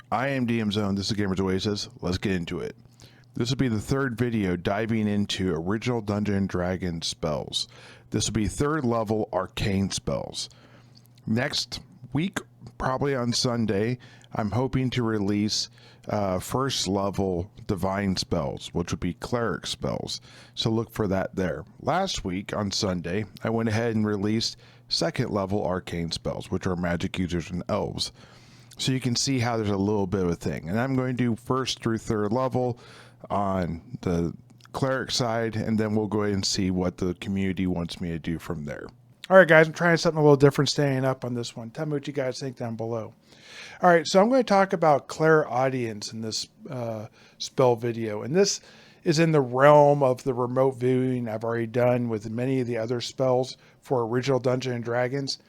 I am DM Zone. This is Gamers Oasis. Let's get into it. This will be the third video diving into original Dungeons & Dragons spells. This will be third level arcane spells. Next week, probably on Sunday, I'm hoping to release first level divine spells, which would be cleric spells. So look for that there. Last week on Sunday, I went ahead and released second level arcane spells, which are magic users and elves. So you can see how there's a little bit of a thing. And I'm going to do first through third level on the cleric side, and then we'll go ahead and see what the community wants me to do from there. All right, guys, I'm trying something a little different staying up on this one. Tell me what you guys think down below. All right, so I'm going to talk about Clairaudience in this spell video. And this is in the realm of the remote viewing I've already done with many of the other spells for original Dungeons & Dragons.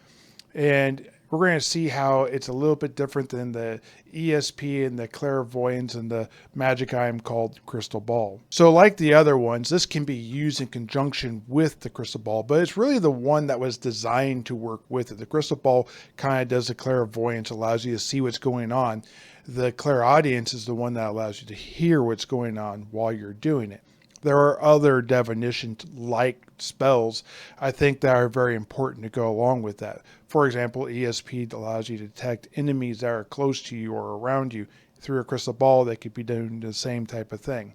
And we're going to see how it's a little bit different than the ESP and the Clairvoyance and the magic item called Crystal Ball. So like the other ones, this can be used in conjunction with the Crystal Ball, but it's really the one that was designed to work with it. The Crystal Ball kind of does the Clairvoyance, allows you to see what's going on. The Clairaudience is the one that allows you to hear what's going on while you're doing it. There are other divination-like spells, I think, that are very important to go along with that. For example, ESP allows you to detect enemies that are close to you or around you. Through a crystal ball, they could be doing the same type of thing.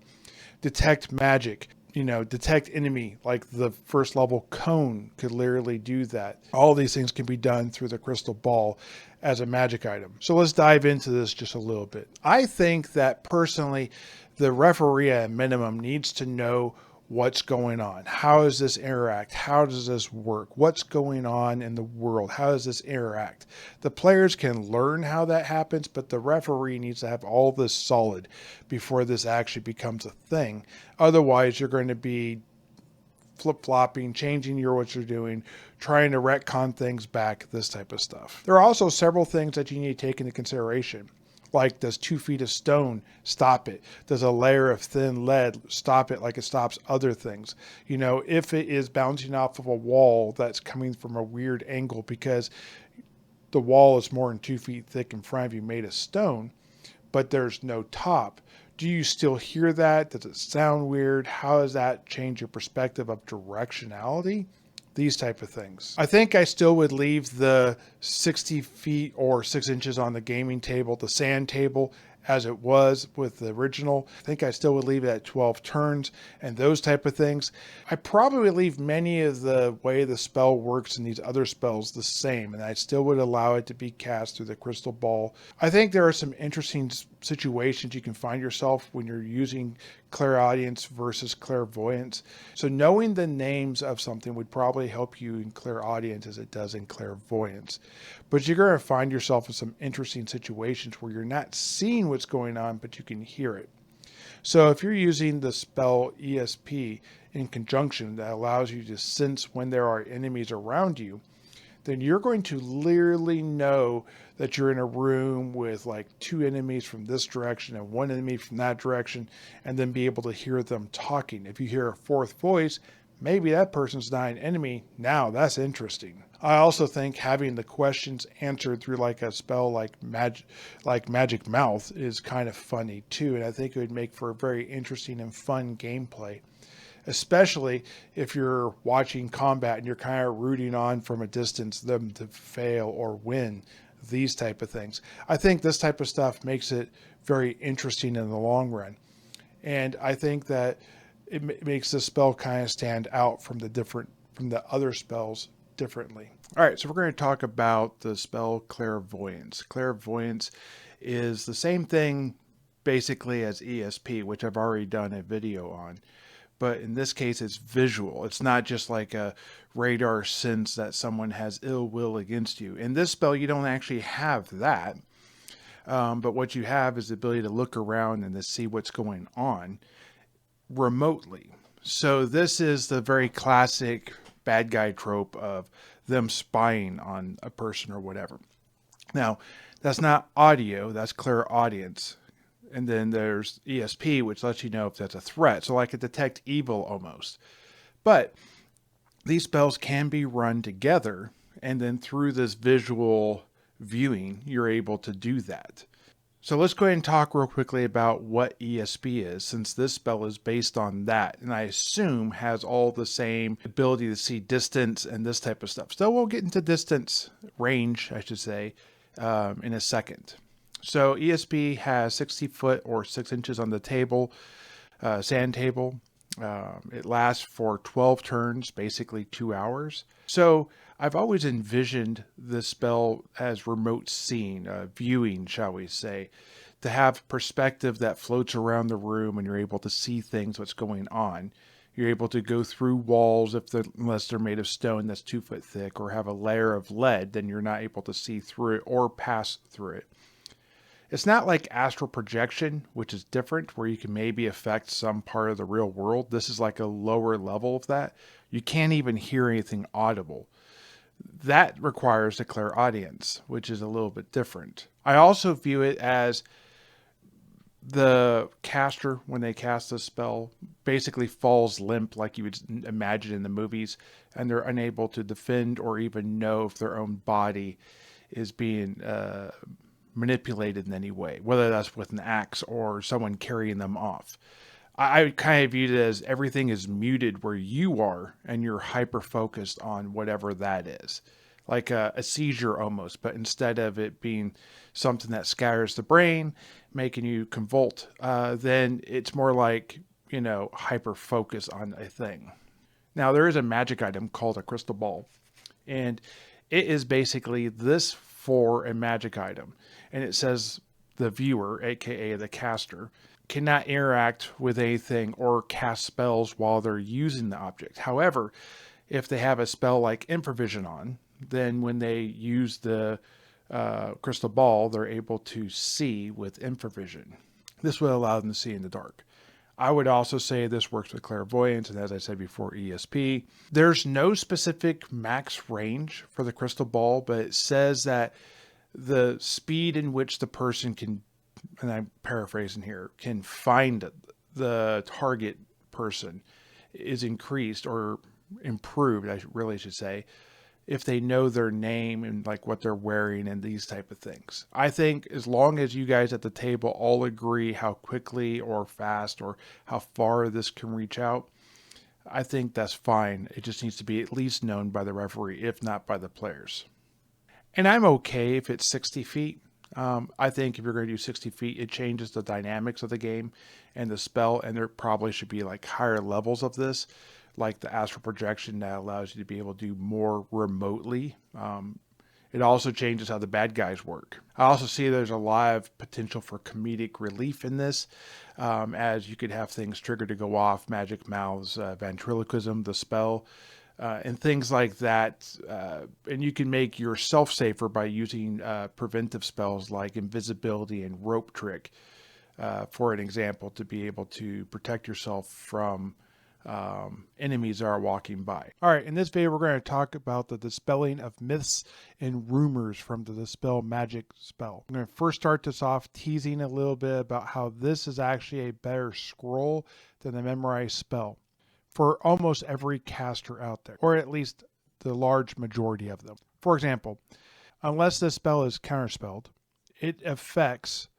Detect magic, detect enemy, like the first level cone could literally do that. All these things can be done through the crystal ball as a magic item. So let's dive into this just a little bit. I think that personally, the referee at minimum needs to know what's going on. How does this interact? How does this work? What's going on in the world? How does this interact? The players can learn how that happens, but the referee needs to have all this solid before this actually becomes a thing. Otherwise, you're going to be flip-flopping, changing what you're doing, trying to retcon things back, this type of stuff. There are also several things that you need to take into consideration. Like, does 2 feet of stone stop it? Does a layer of thin lead stop it like it stops other things? If it is bouncing off of a wall that's coming from a weird angle because the wall is more than 2 feet thick in front of you made of stone, but there's no top, do you still hear that? Does it sound weird? How does that change your perspective of directionality? These type of things. I think I still would leave the 60 feet or 6 inches on the gaming table, the sand table, as it was with the original. I think I still would leave it at 12 turns and those type of things. I probably would leave many of the way the spell works in these other spells the same, and I still would allow it to be cast through the crystal ball. I think there are some interesting situations you can find yourself when you're using Clairaudience versus Clairvoyance. So knowing the names of something would probably help you in Clairaudience as it does in Clairvoyance. But you're going to find yourself in some interesting situations where you're not seeing what's going on, but you can hear it. So if you're using the spell ESP in conjunction that allows you to sense when there are enemies around you, then you're going to literally know that you're in a room with like 2 enemies from this direction and 1 enemy from that direction, and then be able to hear them talking. If you hear a 4th voice, maybe that person's not an enemy. Now that's interesting. I also think having the questions answered through like a spell like Magic Mouth is kind of funny too, and I think it would make for a very interesting and fun gameplay. Especially if you're watching combat and you're kind of rooting on from a distance them to fail or win, these type of things. I think this type of stuff makes it very interesting in the long run. And I think that it makes the spell kind of stand out from the other spells differently. All right, so we're going to talk about the spell Clairvoyance. Clairvoyance is the same thing basically as ESP, which I've already done a video on. But in this case, it's visual. It's not just like a radar sense that someone has ill will against you. In this spell, you don't actually have that. But what you have is the ability to look around and to see what's going on remotely. So this is the very classic bad guy trope of them spying on a person or whatever. Now, that's not audio, that's clairaudience. And then there's ESP, which lets you know if that's a threat. So like a detect evil almost. But these spells can be run together, and then through this visual viewing, you're able to do that. So let's go ahead and talk real quickly about what ESP is, since this spell is based on that, and I assume has all the same ability to see distance and this type of stuff. So we'll get into distance, range, I should say, in a second. So ESP has 60 foot or 6 inches on the table, sand table. It lasts for 12 turns, basically 2 hours. So I've always envisioned this spell as remote seeing, viewing, shall we say, to have perspective that floats around the room and you're able to see things, what's going on. You're able to go through walls unless they're made of stone that's 2 foot thick, or have a layer of lead, then you're not able to see through it or pass through it. It's not like astral projection, which is different, where you can maybe affect some part of the real world. This is like a lower level of that. You can't even hear anything audible. That requires a clairaudience, which is a little bit different. I also view it as the caster, when they cast a spell, basically falls limp like you would imagine in the movies, and they're unable to defend or even know if their own body is being manipulated in any way, whether that's with an axe or someone carrying them off. I kind of view it as everything is muted where you are, and you're hyper focused on whatever that is, like a seizure almost, but instead of it being something that scatters the brain, making you convulse, then it's more like, hyper focus on a thing. Now, there is a magic item called a crystal ball, and it is basically this for a magic item. And it says the viewer, aka the caster, cannot interact with anything or cast spells while they're using the object. However, if they have a spell like Infravision on, then when they use the crystal ball, they're able to see with Infravision. This will allow them to see in the dark. I would also say this works with clairvoyance, and as I said before, ESP. There's no specific max range for the crystal ball, but it says that the speed in which the person can, and I'm paraphrasing here, can find the target person is increased or improved, I really should say, if they know their name and like what they're wearing and these type of things. I think as long as you guys at the table all agree how quickly or fast or how far this can reach out, I think that's fine. It just needs to be at least known by the referee, if not by the players. And I'm okay if it's 60 feet. I think if you're going to do 60 feet, it changes the dynamics of the game and the spell, and there probably should be like higher levels of this, like the astral projection that allows you to be able to do more remotely. It also changes how the bad guys work. I also see there's a lot of potential for comedic relief in this, as you could have things triggered to go off, magic mouths, ventriloquism, the spell, and things like that. And you can make yourself safer by using preventive spells like invisibility and rope trick, for an example, to be able to protect yourself from enemies that are walking by. All right, in this video, we're going to talk about the dispelling of myths and rumors from the Dispel magic spell. I'm going to first start this off teasing a little bit about how this is actually a better scroll than the memorized spell for almost every caster out there, or at least the large majority of them. For example, unless this spell is counterspelled, it affects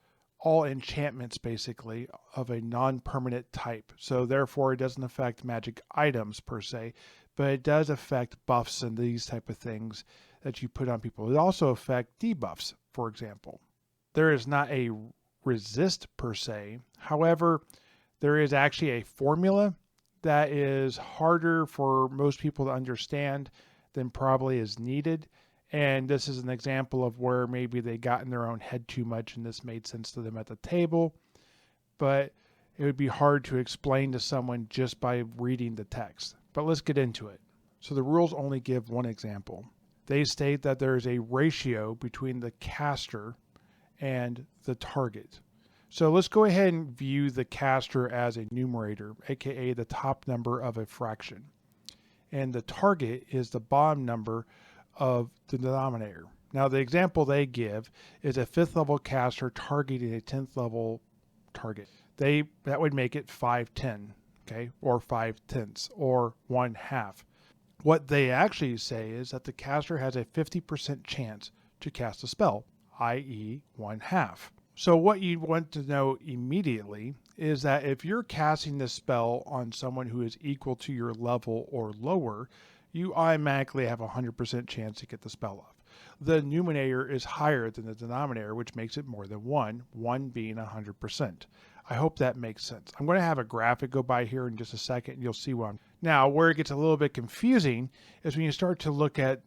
all enchantments basically of a non-permanent type. So therefore it doesn't affect magic items per se, but it does affect buffs and these type of things that you put on people. It also affects debuffs, for example. There is not a resist per se. However, there is actually a formula that is harder for most people to understand than probably is needed. And this is an example of where maybe they got in their own head too much and this made sense to them at the table. But it would be hard to explain to someone just by reading the text. But let's get into it. So the rules only give one example. They state that there is a ratio between the caster and the target. So let's go ahead and view the caster as a numerator, aka the top number of a fraction. And the target is the bottom number of the denominator. Now the example they give is a 5th level caster targeting a 10th level target. That would make it 5/10, okay, or 5/10, or 1/2. What they actually say is that the caster has a 50% chance to cast a spell, i.e. 1/2. So what you want to know immediately is that if you're casting this spell on someone who is equal to your level or lower, you automatically have a 100% chance to get the spell off. The numerator is higher than the denominator, which makes it more than 1 being 100%. I hope that makes sense. I'm going to have a graphic go by here in just a second, and you'll see why. Now, where it gets a little bit confusing is when you start to look at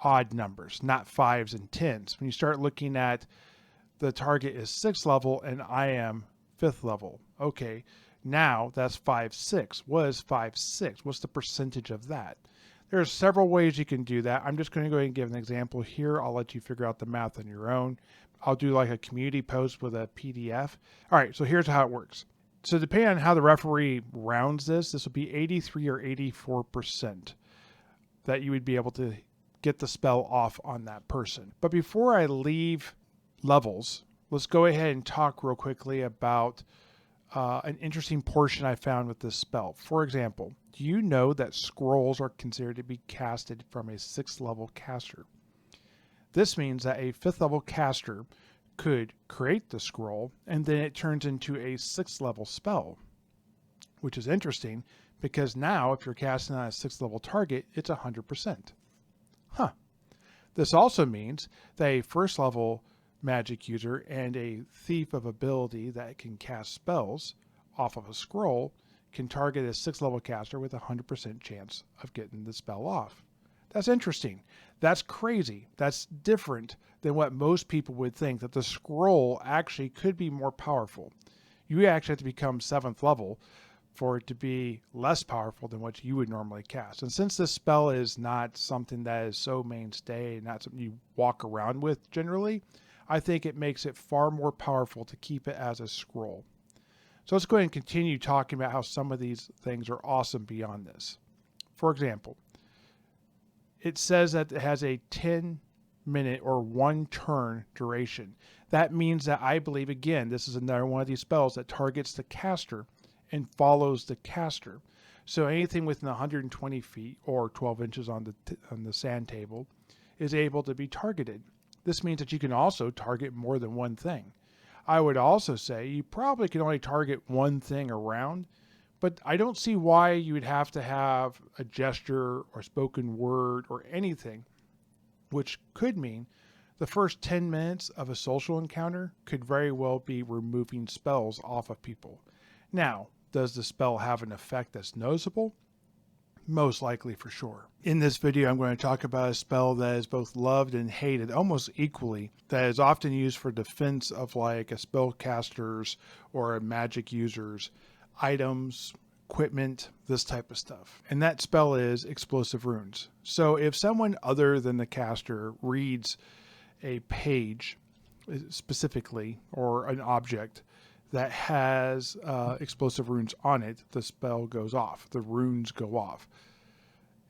odd numbers, not 5s and 10s. When you start looking at the target is 6th level and I am 5th level. Okay, now that's 5/6. What is 5/6? What's the percentage of that? There's several ways you can do that. I'm just going to go ahead and give an example here. I'll let you figure out the math on your own. I'll do like a community post with a PDF. All right, so here's how it works. So depending on how the referee rounds this will be 83 or 84% that you would be able to get the spell off on that person. But before I leave levels, let's go ahead and talk real quickly about an interesting portion I found with this spell. For example, do you know that scrolls are considered to be casted from a 6th level caster? This means that a 5th level caster could create the scroll and then it turns into a 6th level spell, which is interesting because now if you're casting on a 6th level target, it's 100%. Huh. This also means that a 1st level magic user and a thief of ability that can cast spells off of a scroll can target a 6th level caster with a 100% chance of getting the spell off. That's interesting. That's crazy. That's different than what most people would think, that the scroll actually could be more powerful. You actually have to become 7th level for it to be less powerful than what you would normally cast. And since this spell is not something that is so mainstay and not something you walk around with generally, I think it makes it far more powerful to keep it as a scroll. So let's go ahead and continue talking about how some of these things are awesome beyond this. For example, it says that it has a 10-minute or 1 turn duration. That means that I believe, again, this is another one of these spells that targets the caster and follows the caster. So anything within 120 feet or 12 inches on the sand table is able to be targeted. This means that you can also target more than one thing. I would also say you probably can only target one thing around, but I don't see why you would have to have a gesture or spoken word or anything, which could mean the first 10 minutes of a social encounter could very well be removing spells off of people. Now, does the spell have an effect that's noticeable? Most likely, for sure. In this video, I'm going to talk about a spell that is both loved and hated almost equally, that is often used for defense of like a spellcasters or a magic users, items, equipment, this type of stuff. And that spell is Explosive Runes. So if someone other than the caster reads a page specifically or an object that has explosive runes on it, the spell goes off. The runes go off.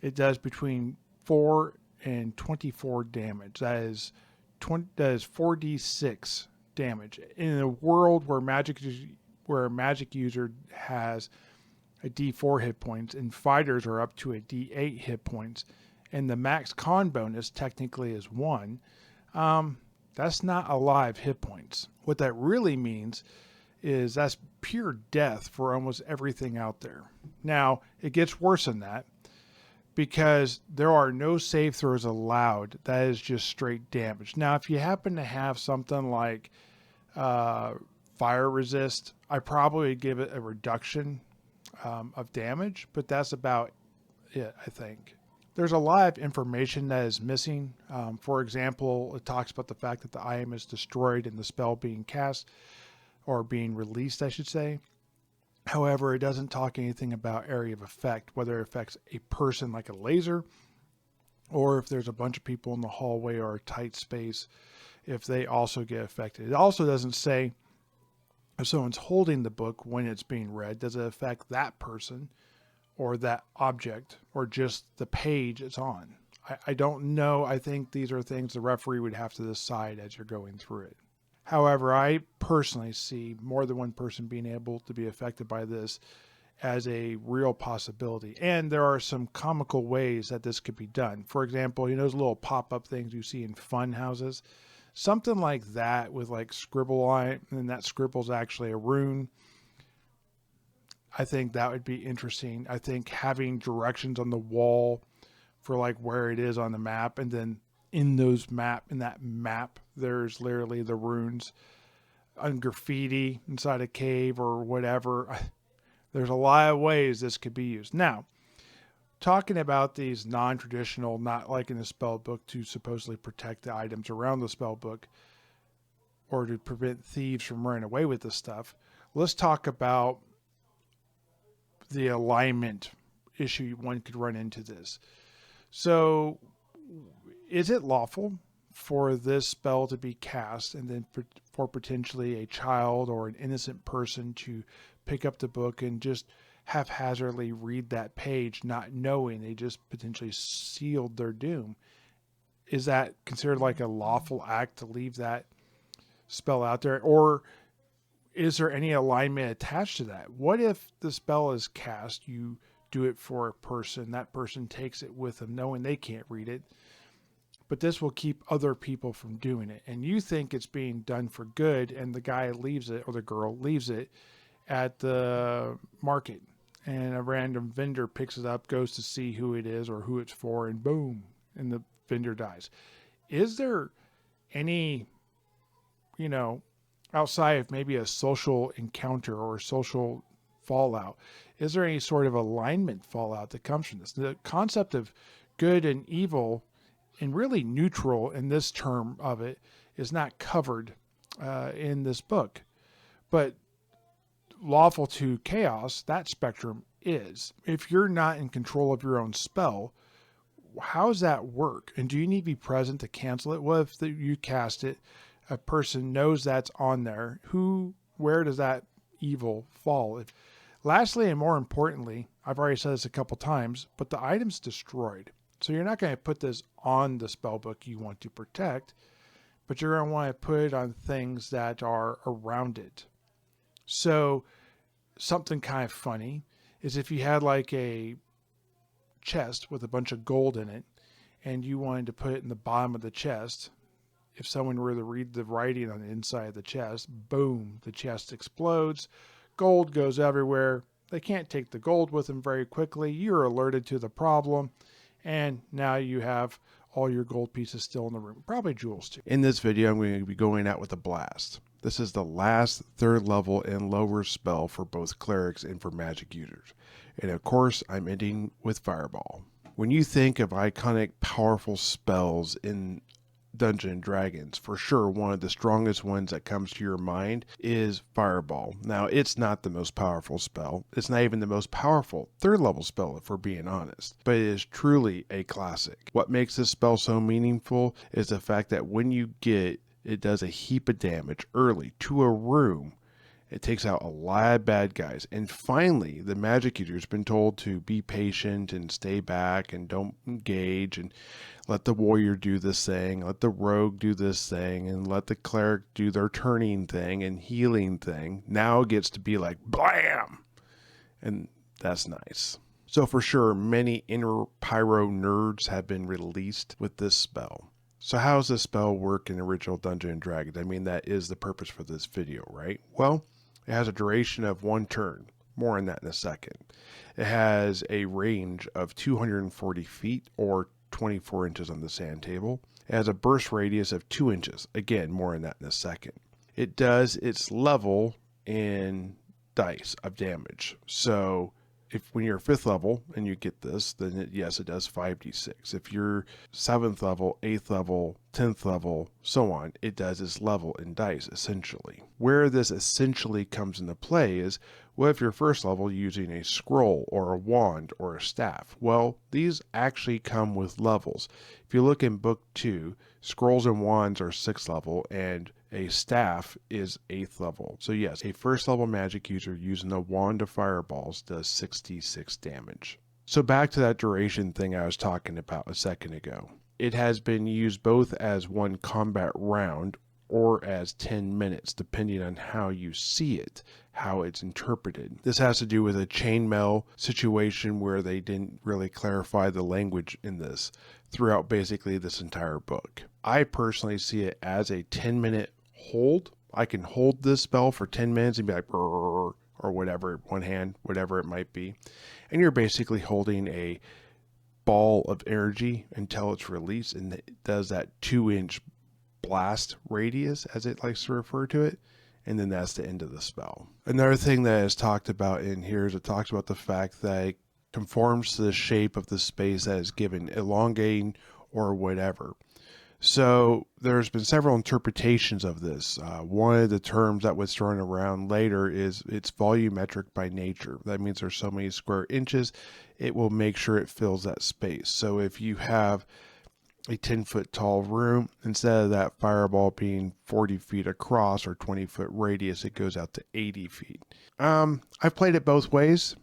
It does between 4 and 24 damage. That is 4d6 damage. In a world where a magic user has a d4 hit points and fighters are up to a d8 hit points, and the max con bonus technically is 1, that's not a lot of hit points. What that really means is that's pure death for almost everything out there. Now, it gets worse than that because there are no save throws allowed. That is just straight damage. Now, if you happen to have something like fire resist, I probably would give it a reduction of damage, but that's about it, I think. There's a lot of information that is missing. For example, it talks about the fact that the item is destroyed and the spell being cast, or being released, I should say. However, it doesn't talk anything about area of effect, whether it affects a person like a laser, or if there's a bunch of people in the hallway or a tight space, if they also get affected. It also doesn't say if someone's holding the book when it's being read, does it affect that person or that object or just the page it's on? I don't know. I think these are things the referee would have to decide as you're going through it. However, I personally see more than one person being able to be affected by this as a real possibility. And there are some comical ways that this could be done. For example, those little pop-up things you see in fun houses. Something like that with like scribble on it, and that scribble's actually a rune. I think that would be interesting. I think having directions on the wall for like where it is on the map, and then in that map, there's literally the runes on graffiti inside a cave or whatever. There's a lot of ways this could be used. Now, talking about these non-traditional, not like in the spell book to supposedly protect the items around the spell book or to prevent thieves from running away with this stuff, let's talk about the alignment issue one could run into this. So, is it lawful for this spell to be cast and then for potentially a child or an innocent person to pick up the book and just haphazardly read that page, not knowing they just potentially sealed their doom? Is that considered like a lawful act to leave that spell out there? Or is there any alignment attached to that? What if the spell is cast, you do it for a person, that person takes it with them knowing they can't read it, but this will keep other people from doing it, and you think it's being done for good, and the guy leaves it, or the girl leaves it at the market, and a random vendor picks it up, goes to see who it is or who it's for, and boom, and the vendor dies. Is there any, outside of maybe a social encounter or a social fallout, is there any sort of alignment fallout that comes from this? The concept of good and evil, and really neutral in this term of it, is not covered in this book. But lawful to chaos, that spectrum is. If you're not in control of your own spell, how does that work? And do you need to be present to cancel it? What if you cast it, a person knows that's on there? Where does that evil fall? Lastly, and more importantly, I've already said this a couple times, but the item's destroyed. So you're not going to put this on the spell book you want to protect, but you're going to want to put it on things that are around it. So something kind of funny is if you had like a chest with a bunch of gold in it and you wanted to put it in the bottom of the chest, if someone were to read the writing on the inside of the chest, boom, the chest explodes, gold goes everywhere. They can't take the gold with them very quickly. You're alerted to the problem, and now you have all your gold pieces still in the room. Probably jewels too. In this video, I'm going to be going out with a blast. This is the last 3rd level and lower spell for both clerics and for magic users. And of course, I'm ending with Fireball. When you think of iconic, powerful spells in Dungeons & Dragons, for sure one of the strongest ones that comes to your mind is Fireball. Now, it's not the most powerful spell. It's not even the most powerful 3rd level spell, if we're being honest, but it is truly a classic. What makes this spell so meaningful is the fact that when you get it, does a heap of damage early to a room. It takes out a lot of bad guys. And finally, the magic user's been told to be patient and stay back and don't engage and let the warrior do this thing, let the rogue do this thing, and let the cleric do their turning thing and healing thing. Now it gets to be like blam! And that's nice. So for sure, many inner pyro nerds have been released with this spell. So how does this spell work in original Dungeons & Dragons? I mean, that is the purpose for this video, right? Well, it has a duration of 1 turn. More on that in a second. It has a range of 240 feet or 24 inches on the sand table. It has a burst radius of 2 inches. Again, more on that in a second. It does its level in dice of damage. So when you're 5th level and you get this, then yes, it does 5d6. If you're 7th level, 8th level, 10th level, so on, it does its level in dice, essentially. Where this essentially comes into play is, what if you're 1st level using a scroll or a wand or a staff? Well, these actually come with levels. If you look in book 2, scrolls and wands are 6th level, and a staff is 8th level. So yes, a 1st level magic user using a wand of fireballs does 66 damage. So back to that duration thing I was talking about a second ago. It has been used both as 1 combat round or as 10 minutes, depending on how you see it, how it's interpreted. This has to do with a chainmail situation where they didn't really clarify the language in this. throughout basically this entire book. I personally see it as a 10-minute hold. I can hold this spell for 10 minutes and be like, or whatever, one hand, whatever it might be. And you're basically holding a ball of energy until it's released, and it does that 2-inch blast radius, as it likes to refer to it. And then that's the end of the spell. Another thing that is talked about in here is it talks about the fact that it conforms to the shape of the space that is given, elongating or whatever. So there's been several interpretations of this. One of the terms that was thrown around later is it's volumetric by nature. That means there's so many square inches, it will make sure it fills that space. So if you have a 10-foot tall room, instead of that fireball being 40 feet across or 20-foot radius, it goes out to 80 feet. I've played it both ways.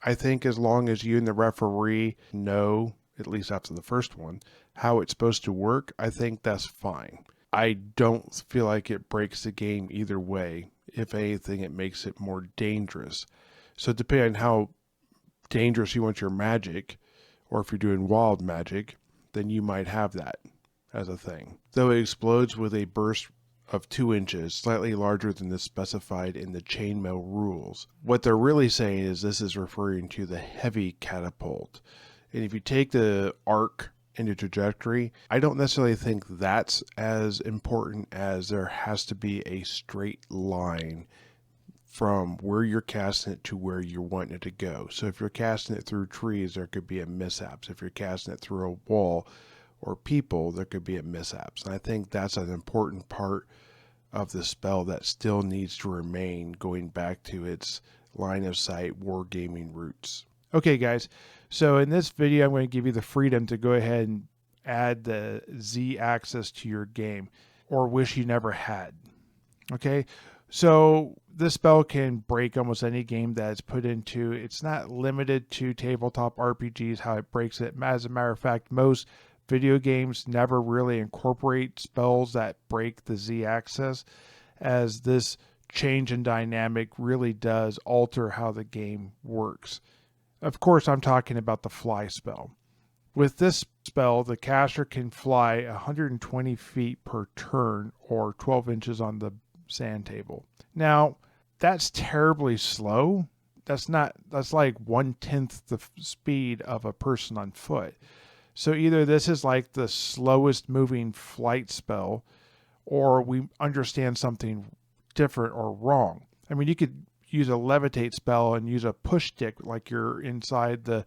I think as long as you and the referee know, at least after the first one, how it's supposed to work, I think that's fine. I don't feel like it breaks the game either way. If anything, it makes it more dangerous. So depending on how dangerous you want your magic, or if you're doing wild magic, then you might have that as a thing. Though it explodes with a burst of 2 inches, slightly larger than the specified in the chainmail rules. What they're really saying is this is referring to the heavy catapult. And if you take the arc into trajectory, I don't necessarily think that's as important as there has to be a straight line from where you're casting it to where you're wanting it to go. So if you're casting it through trees, there could be a mishaps. If you're casting it through a wall or people, there could be a mishaps. And I think that's an important part of the spell that still needs to remain, going back to its line of sight wargaming roots. Okay, guys. So in this video, I'm going to give you the freedom to go ahead and add the Z axis to your game, or wish you never had. Okay. So this spell can break almost any game that it's put into. It's not limited to tabletop RPGs, how it breaks it. As a matter of fact, most video games never really incorporate spells that break the Z axis, as this change in dynamic really does alter how the game works. Of course, I'm talking about the fly spell. With this spell, the caster can fly 120 feet per turn, or 12 inches on the sand table. Now, that's terribly slow. That's like 1/10 the speed of a person on foot. So either this is like the slowest moving flight spell, or we understand something different or wrong. I mean, you could use a levitate spell and use a push stick like you're inside the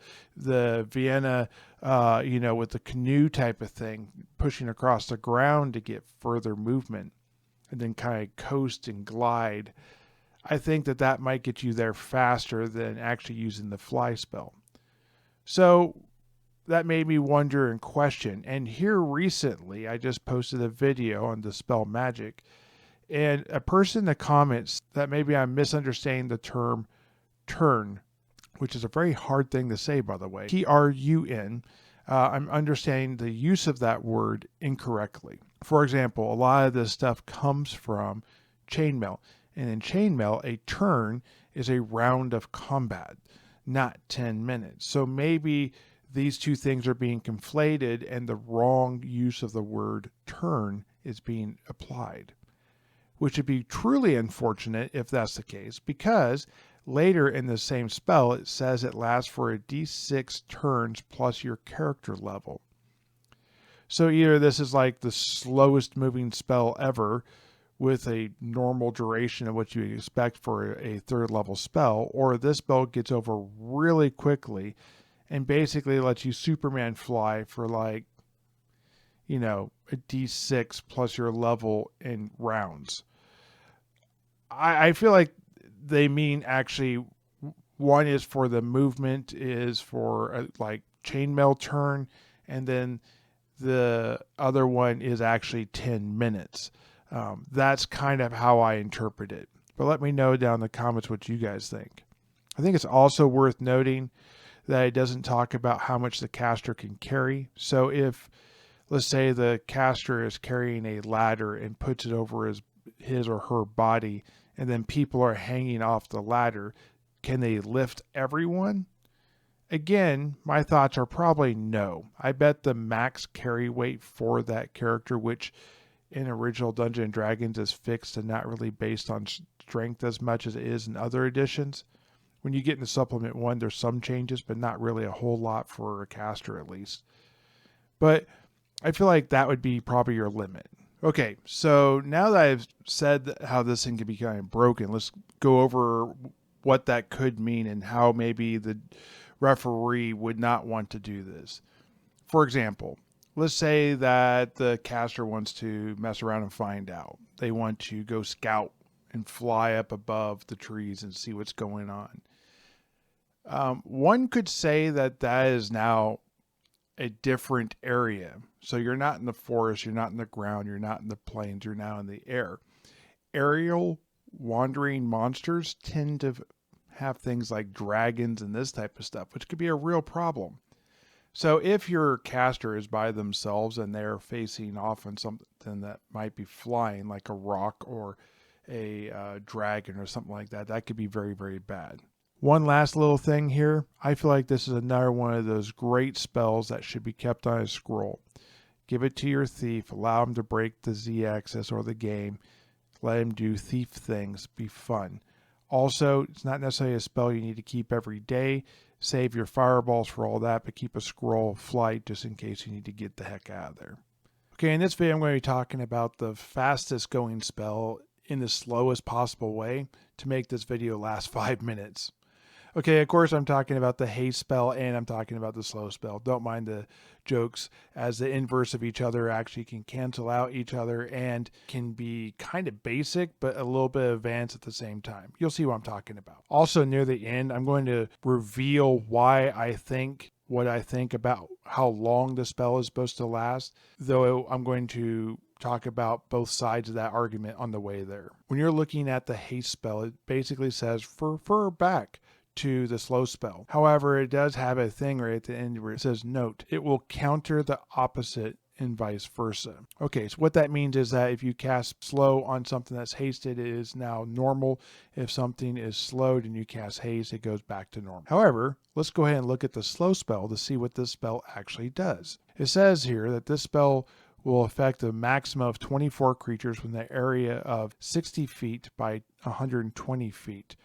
Vienna, with the canoe type of thing, pushing across the ground to get further movement, and then kind of coast and glide. I think that might get you there faster than actually using the fly spell. So that made me wonder and question. And here recently, I just posted a video on Dispel Magic, and a person in the comments that maybe I'm misunderstanding the term turn, which is a very hard thing to say, by the way. Trun. I'm understanding the use of that word incorrectly. For example, a lot of this stuff comes from chainmail. And in chainmail, a turn is a round of combat, not 10 minutes. So maybe these two things are being conflated and the wrong use of the word turn is being applied, which would be truly unfortunate if that's the case, because later in the same spell, it says it lasts for a d6 turns plus your character level. So either this is like the slowest moving spell ever with a normal duration of what you expect for a third level spell, or this spell gets over really quickly and basically lets you Superman fly for like, a d6 plus your level in rounds. I feel like they mean actually one is for the movement, is for like chainmail turn, and then the other one is actually 10 minutes. That's kind of how I interpret it. But let me know down in the comments what you guys think. I think it's also worth noting that it doesn't talk about how much the caster can carry. So if, let's say, the caster is carrying a ladder and puts it over his or her body, and then people are hanging off the ladder, can they lift everyone? Again, my thoughts are probably no. I bet the max carry weight for that character, which in original Dungeons and Dragons is fixed and not really based on strength as much as it is in other editions. When you get into Supplement 1, there's some changes, but not really a whole lot for a caster at least. But I feel like that would be probably your limit. Okay, so now that I've said how this thing can be kind of broken, let's go over what that could mean and how maybe the referee would not want to do this. For example, let's say that the caster wants to mess around and find out. They want to go scout and fly up above the trees and see what's going on. One could say that that is now a different area. So you're not in the forest, you're not in the ground, you're not in the plains, you're now in the air. Aerial wandering monsters tend to have things like dragons and this type of stuff, which could be a real problem. So if your caster is by themselves and they're facing off on something that might be flying, like a rock or a dragon or something like that, that could be very, very bad. One last little thing here. I feel like this is another one of those great spells that should be kept on a scroll. Give it to your thief. Allow him to break the Z-axis or the game. Let him do thief things. Be fun. Also, it's not necessarily a spell you need to keep every day. Save your fireballs for all that, but keep a scroll of flight just in case you need to get the heck out of there. Okay, in this video I'm going to be talking about the fastest going spell in the slowest possible way to make this video last 5 minutes. Okay, of course I'm talking about the haste spell and I'm talking about the slow spell. Don't mind the jokes, as the inverse of each other actually can cancel out each other and can be kind of basic but a little bit advanced at the same time. You'll see what I'm talking about. Also, near the end, I'm going to reveal why I think what I think about how long the spell is supposed to last, though I'm going to talk about both sides of that argument on the way there. When you're looking at the haste spell, it basically says refer back to the slow spell. However, it does have a thing right at the end where it says note. It will counter the opposite and vice versa. Okay, so what that means is that if you cast slow on something that's hasted, it is now normal. If something is slowed and you cast haste, it goes back to normal. However, let's go ahead and look at the slow spell to see what this spell actually does. It says here that this spell will affect a maximum of 24 creatures within the area of 60 feet by 120 feet,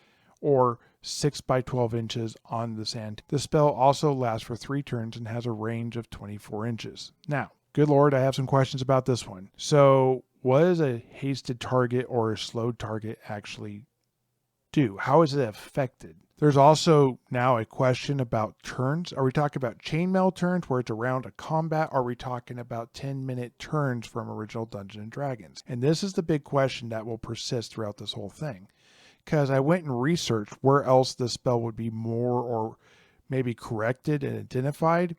or 6 by 12 inches on the sand. The spell also lasts for 3 turns and has a range of 24 inches. Now, good Lord, I have some questions about this one. So, what does a hasted target or a slowed target actually do? How is it affected? There's also now a question about turns. Are we talking about chainmail turns where it's around a combat? Or are we talking about 10-minute turns from original Dungeons and Dragons? And this is the big question that will persist throughout this whole thing. Because I went and researched where else this spell would be more or maybe corrected and identified,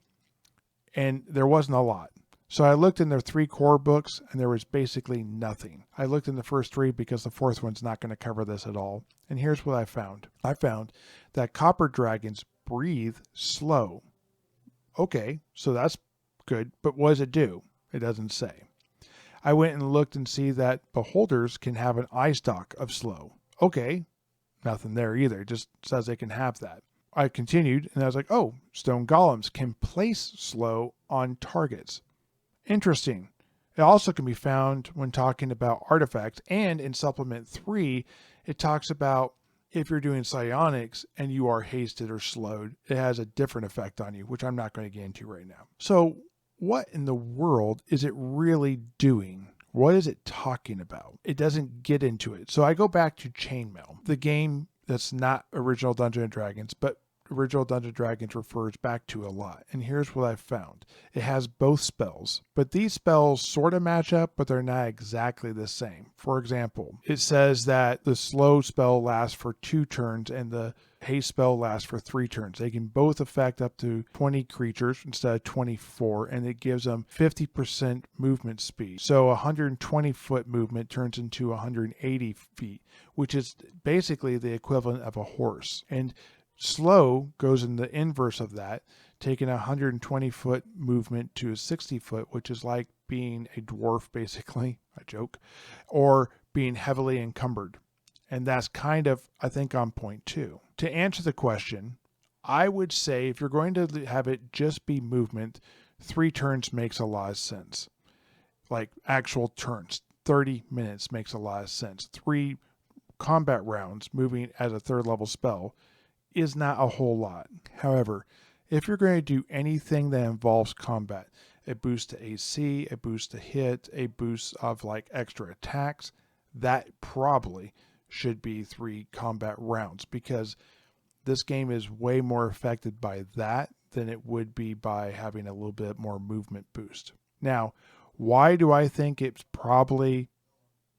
and there wasn't a lot. So I looked in their 3 core books, and there was basically nothing. I looked in the first 3 because the 4th one's not going to cover this at all. And here's what I found. I found that copper dragons breathe slow. Okay, so that's good, but what does it do? It doesn't say. I went and looked and see that beholders can have an eye stalk of slow. Okay, nothing there either. It just says they can have that. I continued and I was like, oh, stone golems can place slow on targets. Interesting. It also can be found when talking about artifacts, and in supplement 3, it talks about if you're doing psionics and you are hasted or slowed, it has a different effect on you, which I'm not going to get into right now. So what in the world is it really doing? What is it talking about? It doesn't get into it. So I go back to Chainmail, the game that's not original Dungeons & Dragons, but original Dungeons & Dragons refers back to a lot. And here's what I found. It has both spells, but these spells sort of match up, but they're not exactly the same. For example, it says that the slow spell lasts for 2 turns and the haste spell lasts for 3 turns. They can both affect up to 20 creatures instead of 24, and it gives them 50% movement speed. So 120 foot movement turns into 180 feet, which is basically the equivalent of a horse. And slow goes in the inverse of that, taking a 120 foot movement to a 60 foot, which is like being a dwarf, basically, I joke, or being heavily encumbered. And that's kind of, I think, on point too. To answer the question, I would say if you're going to have it just be movement, 3 turns makes a lot of sense. Like actual turns, 30 minutes makes a lot of sense. 3 combat rounds moving as a 3rd level spell is not a whole lot. However, if you're going to do anything that involves combat, a boost to AC, a boost to hit, a boost of like extra attacks, that probably should be 3 combat rounds, because this game is way more affected by that than it would be by having a little bit more movement boost. Now, why do I think it's probably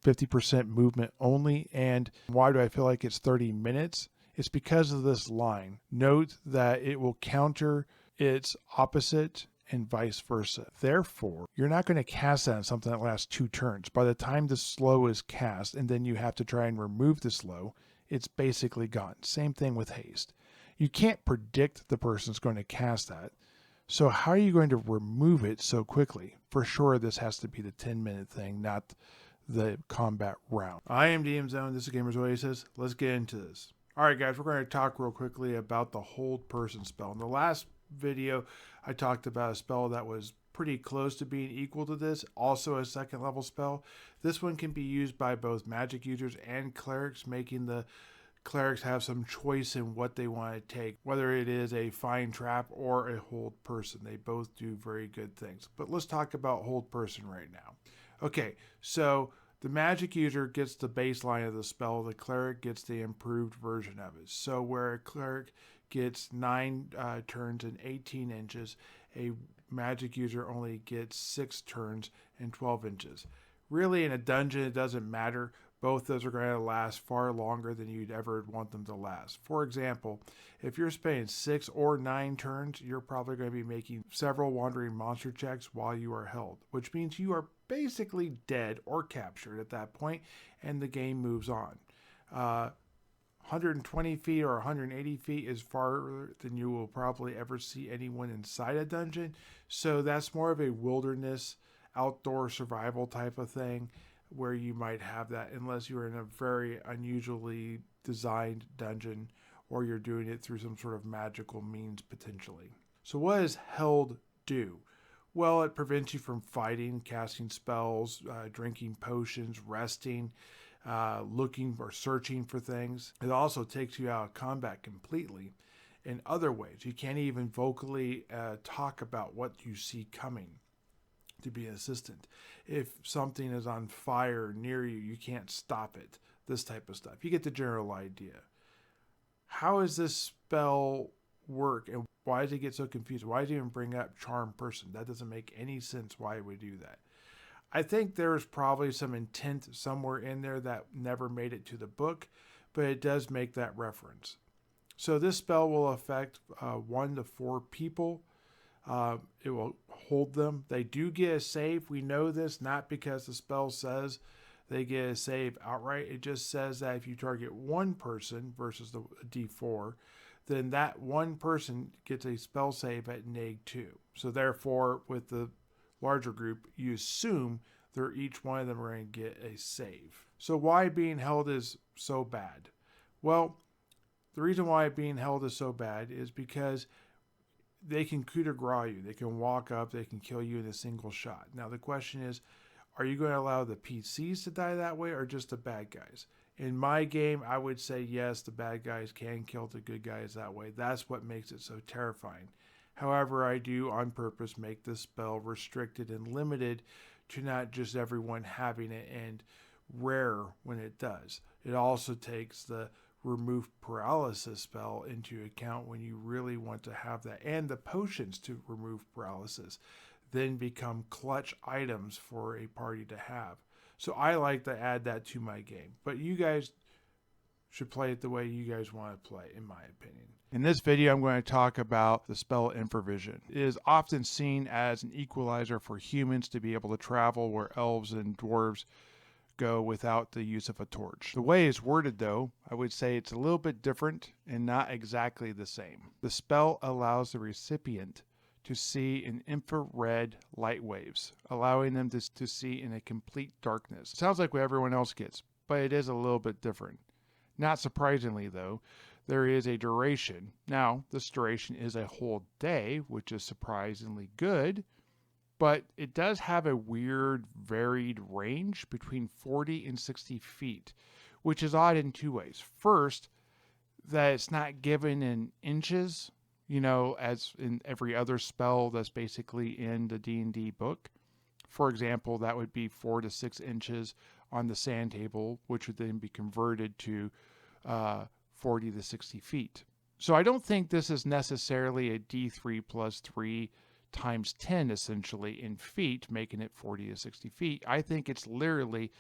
50% movement only, and why do I feel like it's 30 minutes? It's because of this line. Note that it will counter its opposite and vice versa. Therefore, you're not going to cast that on something that lasts 2 turns. By the time the slow is cast and then you have to try and remove the slow, it's basically gone. Same thing with haste. You can't predict the person's going to cast that. So how are you going to remove it so quickly? For sure, this has to be the 10-minute thing, not the combat round. I am DM Zone. This is Gamers Oasis. Let's get into this. All right, guys, we're going to talk real quickly about the Hold Person spell. In the last video, I talked about a spell that was pretty close to being equal to this, also a 2nd level spell. This one can be used by both magic users and clerics, making the clerics have some choice in what they want to take, whether it is a Find Trap or a Hold Person. They both do very good things. But let's talk about Hold Person right now. Okay, so the magic user gets the baseline of the spell. The cleric gets the improved version of it. So where a cleric gets 9 turns and 18 inches, a magic user only gets 6 turns and 12 inches. Really, in a dungeon, it doesn't matter. Both those are going to last far longer than you'd ever want them to last. For example, if you're spending 6 or 9 turns, you're probably going to be making several wandering monster checks while you are held, which means you are basically dead or captured at that point, and the game moves on. 120 feet or 180 feet is farther than you will probably ever see anyone inside a dungeon, so that's more of a wilderness, outdoor survival type of thing, where you might have that unless you're in a very unusually designed dungeon or you're doing it through some sort of magical means potentially. So what does Held do? Well, it prevents you from fighting, casting spells, drinking potions, resting, looking or searching for things. It also takes you out of combat completely in other ways. You can't even vocally talk about what you see coming to be an assistant. If something is on fire near you, you can't stop it. This type of stuff. You get the general idea. How does this spell work, and why does it get so confused? Why does it even bring up Charm Person? That doesn't make any sense why it would do that. I think there's probably some intent somewhere in there that never made it to the book, but it does make that reference. So this spell will affect 1 to 4 people. It will hold them. They do get a save. We know this not because the spell says they get a save outright. It just says that if you target 1 person versus the D4, then that 1 person gets a spell save at -2. So therefore, with the larger group, you assume they're each one of them are going to get a save. So why being held is so bad? Well, the reason why being held is so bad is because they can coup de grace you. They can walk up, they can kill you in a single shot. Now the question is, are you going to allow the PCs to die that way or just the bad guys? In my game, I would say yes, the bad guys can kill the good guys that way. That's what makes it so terrifying. However, I do on purpose make this spell restricted and limited to not just everyone having it and rare when it does. It also takes the remove paralysis spell into account when you really want to have that, and the potions to remove paralysis then become clutch items for a party to have. So I like to add that to my game, but you guys should play it the way you guys want to play, in my opinion. In this video, I'm going to talk about the spell Infravision. It is often seen as an equalizer for humans to be able to travel where elves and dwarves go without the use of a torch. The way it's worded, though, I would say it's a little bit different and not exactly the same. The spell allows the recipient to see in infrared light waves, allowing them to see in a complete darkness. It sounds like what everyone else gets, but it is a little bit different. Not surprisingly, though, there is a duration. Now, this duration is a whole day, which is surprisingly good, but it does have a weird, varied range between 40 and 60 feet, which is odd in two ways. First, that it's not given in inches, as in every other spell that's basically in the D&D book. For example, that would be 4 to 6 inches on the sand table, which would then be converted to 40 to 60 feet. So I don't think this is necessarily a D3 plus 3 times 10 essentially in feet, making it 40 to 60 feet. I think it's literally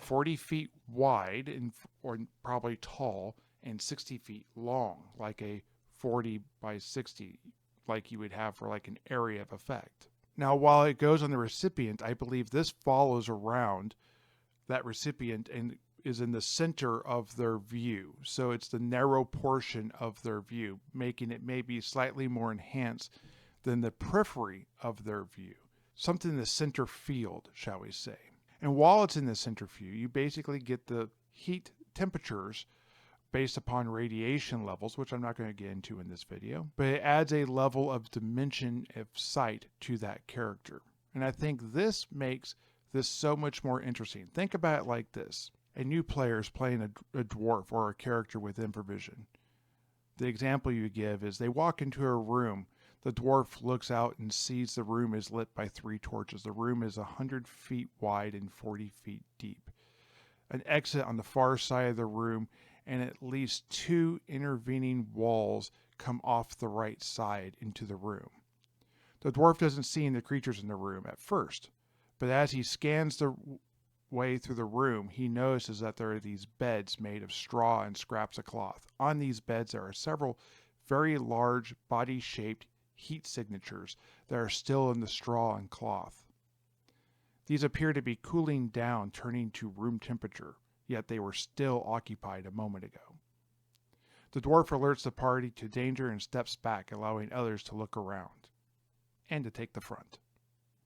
40 feet wide or probably tall and 60 feet long, like a 40 by 60, like you would have for like an area of effect. Now, while it goes on the recipient, I believe this follows around that recipient and is in the center of their view. So it's the narrow portion of their view, making it maybe slightly more enhanced than the periphery of their view. Something in the center field, shall we say. And while it's in the center field, you basically get the heat temperatures based upon radiation levels, which I'm not going to get into in this video, but it adds a level of dimension of sight to that character. And I think this makes this so much more interesting. Think about it like this. A new player is playing a dwarf or a character with Infravision. The example you give is they walk into a room. The dwarf looks out and sees the room is lit by 3 torches. The room is 100 feet wide and 40 feet deep. An exit on the far side of the room, and at least 2 intervening walls come off the right side into the room. The dwarf doesn't see any creatures in the room at first, but as he scans the way through the room, he notices that there are these beds made of straw and scraps of cloth. On these beds, there are several very large body-shaped heat signatures that are still in the straw and cloth. These appear to be cooling down, turning to room temperature, yet they were still occupied a moment ago. The dwarf alerts the party to danger and steps back, allowing others to look around and to take the front.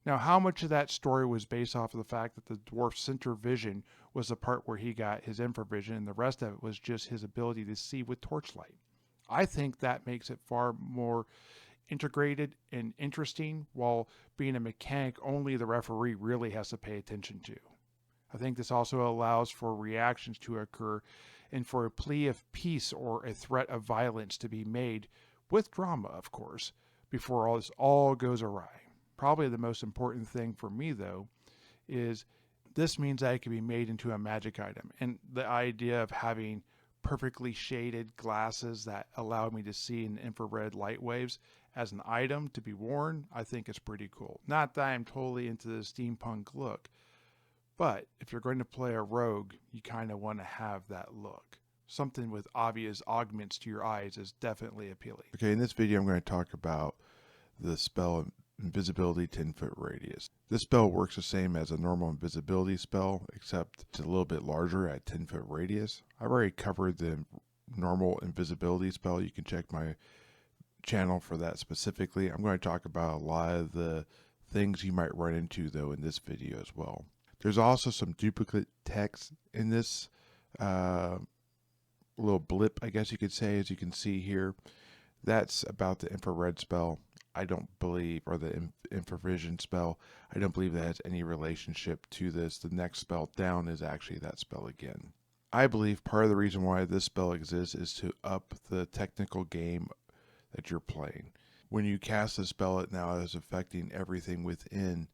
Now, how much of that story was based off of the fact that the dwarf's center vision was the part where he got his infravision, and the rest of it was just his ability to see with torchlight? I think that makes it far more integrated and interesting, while being a mechanic only the referee really has to pay attention to. I think this also allows for reactions to occur and for a plea of peace or a threat of violence to be made, with drama, of course, before all this all goes awry. Probably the most important thing for me, though, is this means that it can be made into a magic item. And the idea of having perfectly shaded glasses that allow me to see in infrared light waves as an item to be worn, I think is pretty cool. Not that I'm totally into the steampunk look, but if you're going to play a rogue, you kind of want to have that look. Something with obvious augments to your eyes is definitely appealing. Okay, in this video I'm going to talk about the spell Invisibility 10-foot radius. This spell works the same as a normal invisibility spell, except it's a little bit larger at 10-foot radius. I've already covered the normal invisibility spell. You can check my channel for that specifically. I'm going to talk about a lot of the things you might run into, though, in this video as well. There's also some duplicate text in this little blip, I guess you could say, as you can see here. That's about the infrared spell. I don't believe, or the Infravision spell, I don't believe that has any relationship to this. The next spell down is actually that spell again. I believe part of the reason why this spell exists is to up the technical game that you're playing. When you cast a spell, it now is affecting everything within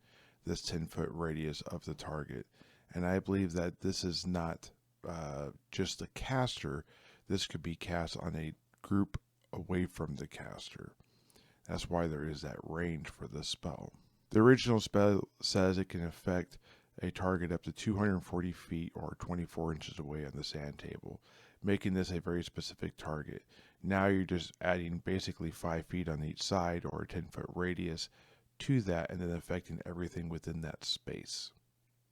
this 10-foot radius of the target. And I believe that this is not just the caster. This could be cast on a group away from the caster. That's why there is that range for this spell. The original spell says it can affect a target up to 240 feet or 24 inches away on the sand table, making this a very specific target. Now you're just adding basically 5 feet on each side or a 10-foot radius to that, and then affecting everything within that space.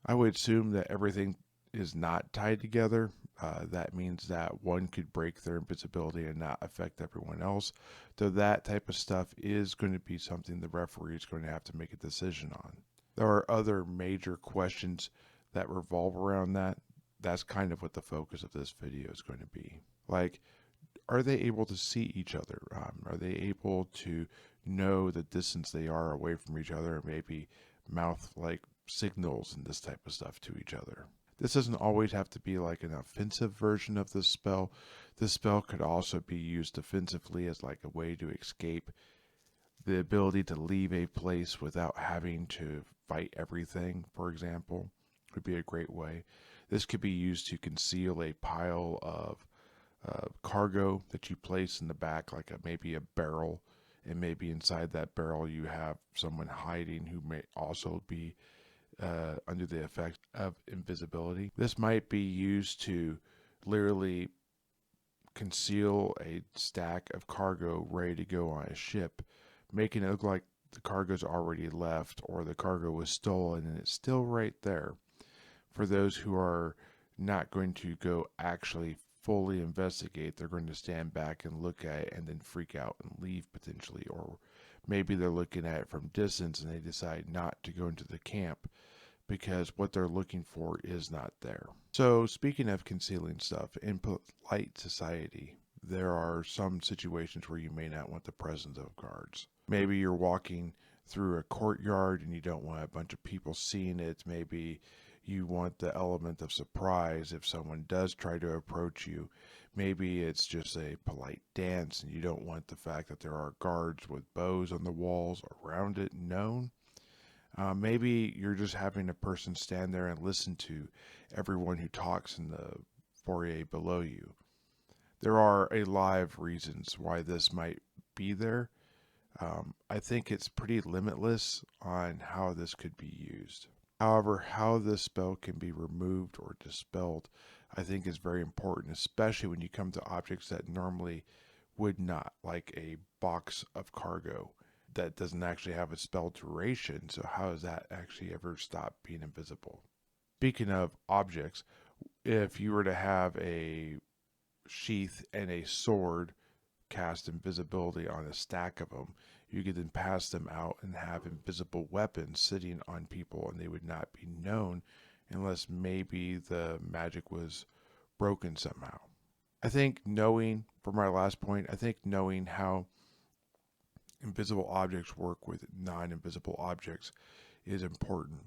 I would assume that everything is not tied together. That means that one could break their invisibility and not affect everyone else. Though that type of stuff is going to be something the referee is going to have to make a decision on. There are other major questions that revolve around that. That's kind of what the focus of this video is going to be. Like, are they able to see each other? Are they able to know the distance they are away from each other, and maybe mouth like signals and this type of stuff to each other? This doesn't always have to be like an offensive version of this spell. This spell could also be used defensively as like a way to escape. The ability to leave a place without having to fight everything, for example, would be a great way. This could be used to conceal a pile of cargo that you place in the back, like maybe a barrel, and maybe inside that barrel you have someone hiding who may also be under the effect of invisibility. This might be used to literally conceal a stack of cargo ready to go on a ship, making it look like the cargo's already left or the cargo was stolen and it's still right there. For those who are not going to go actually fully investigate, they're going to stand back and look at it and then freak out and leave potentially. Or maybe they're looking at it from distance and they decide not to go into the camp because what they're looking for is not there. So speaking of concealing stuff, in polite society, there are some situations where you may not want the presence of guards. Maybe you're walking through a courtyard and you don't want a bunch of people seeing it. Maybe you want the element of surprise if someone does try to approach you. Maybe it's just a polite dance and you don't want the fact that there are guards with bows on the walls around it known. Maybe you're just having a person stand there and listen to everyone who talks in the foyer below you. There are a lot of reasons why this might be there. I think it's pretty limitless on how this could be used. However, how this spell can be removed or dispelled, I think is very important, especially when you come to objects that normally would not, like a box of cargo that doesn't actually have a spell duration. So how does that actually ever stop being invisible? Speaking of objects, if you were to have a sheath and a sword cast invisibility on a stack of them, you could then pass them out and have invisible weapons sitting on people and they would not be known unless maybe the magic was broken somehow. I think knowing, for my last point, I think knowing how invisible objects work with non-invisible objects is important.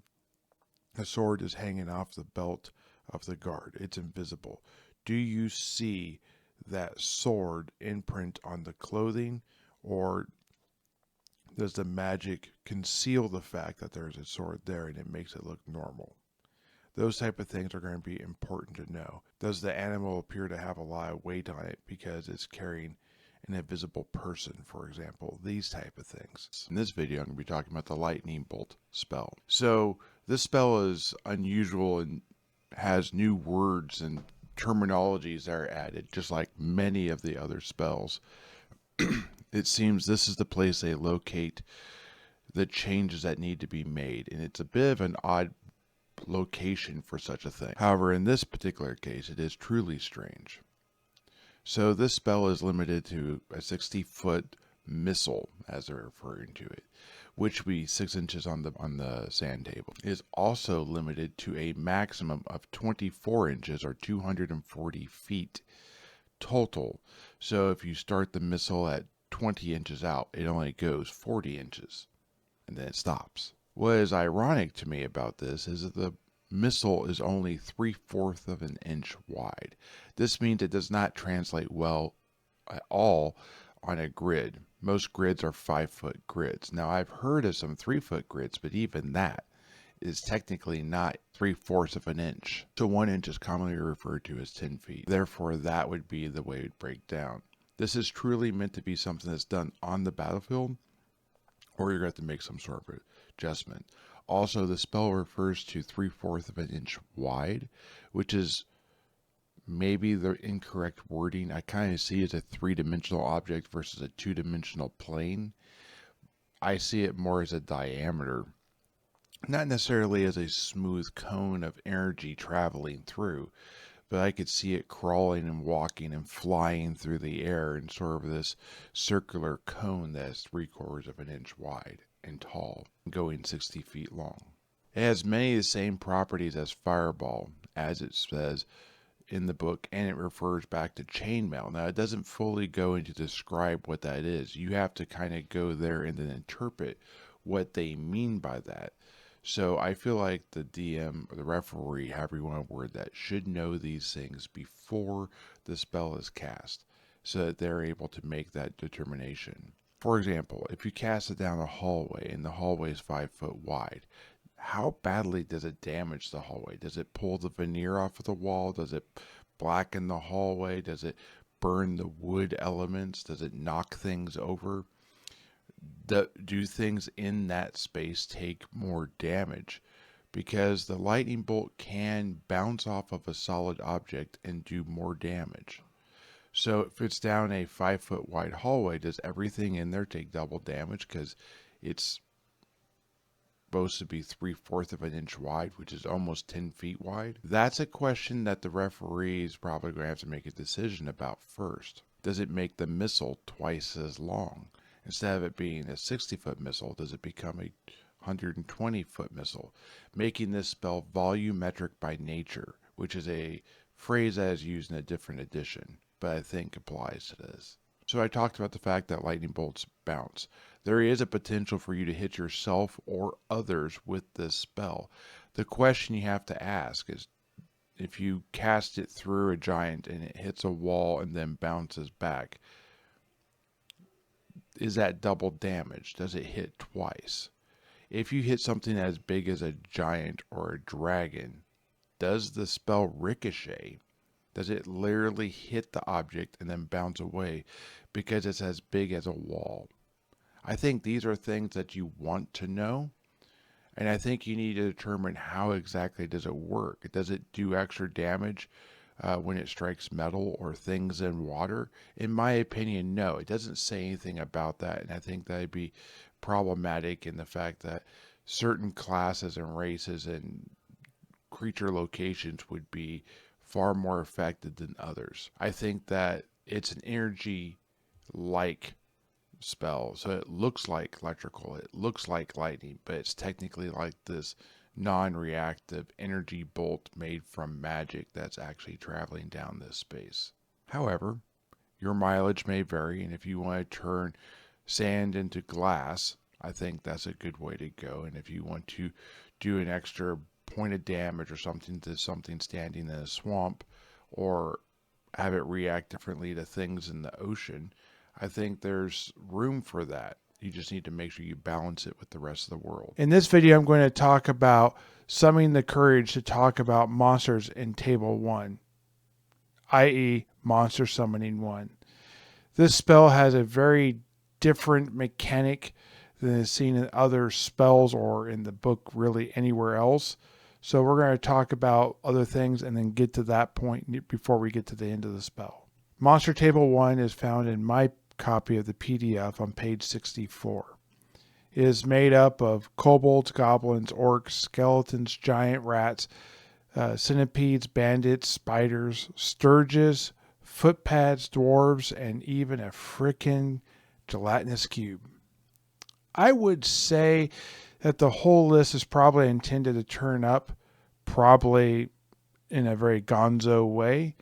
The sword is hanging off the belt of the guard. It's invisible. Do you see that sword imprint on the clothing, or does the magic conceal the fact that there's a sword there and it makes it look normal? Those type of things are going to be important to know. Does the animal appear to have a lot of weight on it because it's carrying an invisible person, for example? These type of things. In this video, I'm going to be talking about the lightning bolt spell. So this spell is unusual and has new words and terminologies that are added, just like many of the other spells. It seems this is the place they locate the changes that need to be made, and it's a bit of an odd location for such a thing. However, in this particular case, it is truly strange. So this spell is limited to a 60-foot missile, as they're referring to it, which would be 6 inches on the sand table. It is also limited to a maximum of 24 inches or 240 feet total. So if you start the missile at 20 inches out, it only goes 40 inches and then it stops. What is ironic to me about this is that the missile is only 3/4 of an inch wide. This means it does not translate well at all on a grid. Most grids are 5-foot grids. Now I've heard of some 3-foot grids, but even that is technically not 3/4 of an inch. So 1 inch is commonly referred to as 10 feet. Therefore, that would be the way it would break down. This is truly meant to be something that's done on the battlefield, or you're going to have to make some sort of adjustment. Also, the spell refers to 3/4 of an inch wide, which is maybe the incorrect wording. I kind of see it as a 3-dimensional object versus a 2-dimensional plane. I see it more as a diameter, not necessarily as a smooth cone of energy traveling through, but I could see it crawling and walking and flying through the air in sort of this circular cone that's 3/4 of an inch wide and tall, going 60 feet long. It has many of the same properties as Fireball, as it says in the book, and it refers back to chainmail. Now, it doesn't fully go into describe what that is. You have to kind of go there and then interpret what they mean by that. So I feel like the DM or the referee, however you want to word that, should know these things before the spell is cast so that they're able to make that determination. For example, if you cast it down a hallway and the hallway is 5 foot wide, how badly does it damage the hallway? Does it pull the veneer off of the wall? Does it blacken the hallway? Does it burn the wood elements? Does it knock things over? Do things in that space take more damage? Because the lightning bolt can bounce off of a solid object and do more damage. So if it's down a 5 foot wide hallway, does everything in there take double damage because it's supposed to be 3/4 of an inch wide, which is almost 10 feet wide? That's a question that the referee is probably going to have to make a decision about first. Does it make the missile twice as long? Instead of it being a 60-foot missile, does it become a 120-foot missile? Making this spell volumetric by nature, which is a phrase that is used in a different edition, but I think applies to this. So I talked about the fact that lightning bolts bounce. There is a potential for you to hit yourself or others with this spell. The question you have to ask is, if you cast it through a giant and it hits a wall and then bounces back, is that double damage? Does it hit twice? If you hit something as big as a giant or a dragon, does the spell ricochet? Does it literally hit the object and then bounce away because it's as big as a wall? I think these are things that you want to know, and I think you need to determine how exactly does it work. Does it do extra damage when it strikes metal or things in water? In my opinion, no. It doesn't say anything about that, and I think that'd be problematic in the fact that certain classes and races and creature locations would be far more affected than others. I think that it's an energy-like spell, so it looks like electrical, it looks like lightning, but it's technically like this non-reactive energy bolt made from magic that's actually traveling down this space. However, your mileage may vary, and if you want to turn sand into glass, I think that's a good way to go. And if you want to do an extra point of damage or something to something standing in a swamp, or have it react differently to things in the ocean, I think there's room for that. You just need to make sure you balance it with the rest of the world. In this video, I'm going to talk about summoning the courage to talk about monsters in Table 1, i.e. Monster Summoning 1. This spell has a very different mechanic than is seen in other spells or in the book, really anywhere else. So we're going to talk about other things and then get to that point before we get to the end of the spell. Monster Table 1 is found in my copy of the PDF on page 64. It is made up of kobolds, goblins, orcs, skeletons, giant rats, centipedes, bandits, spiders, sturges, footpads, dwarves, and even a frickin' gelatinous cube. I would say that the whole list is probably intended to turn up, probably in a very gonzo way.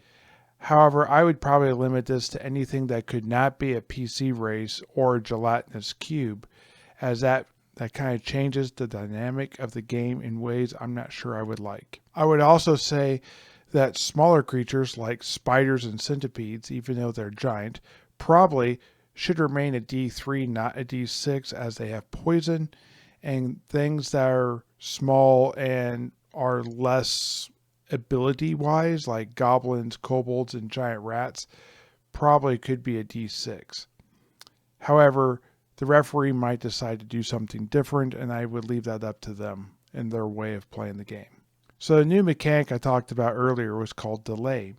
However, I would probably limit this to anything that could not be a PC race or a gelatinous cube, as that kind of changes the dynamic of the game in ways I'm not sure I would like. I would also say that smaller creatures like spiders and centipedes, even though they're giant, probably should remain a D3, not a D6, as they have poison, and things that are small and are less ability-wise, like goblins, kobolds, and giant rats, probably could be a D6. However, the referee might decide to do something different, and I would leave that up to them and their way of playing the game. So the new mechanic I talked about earlier was called delay.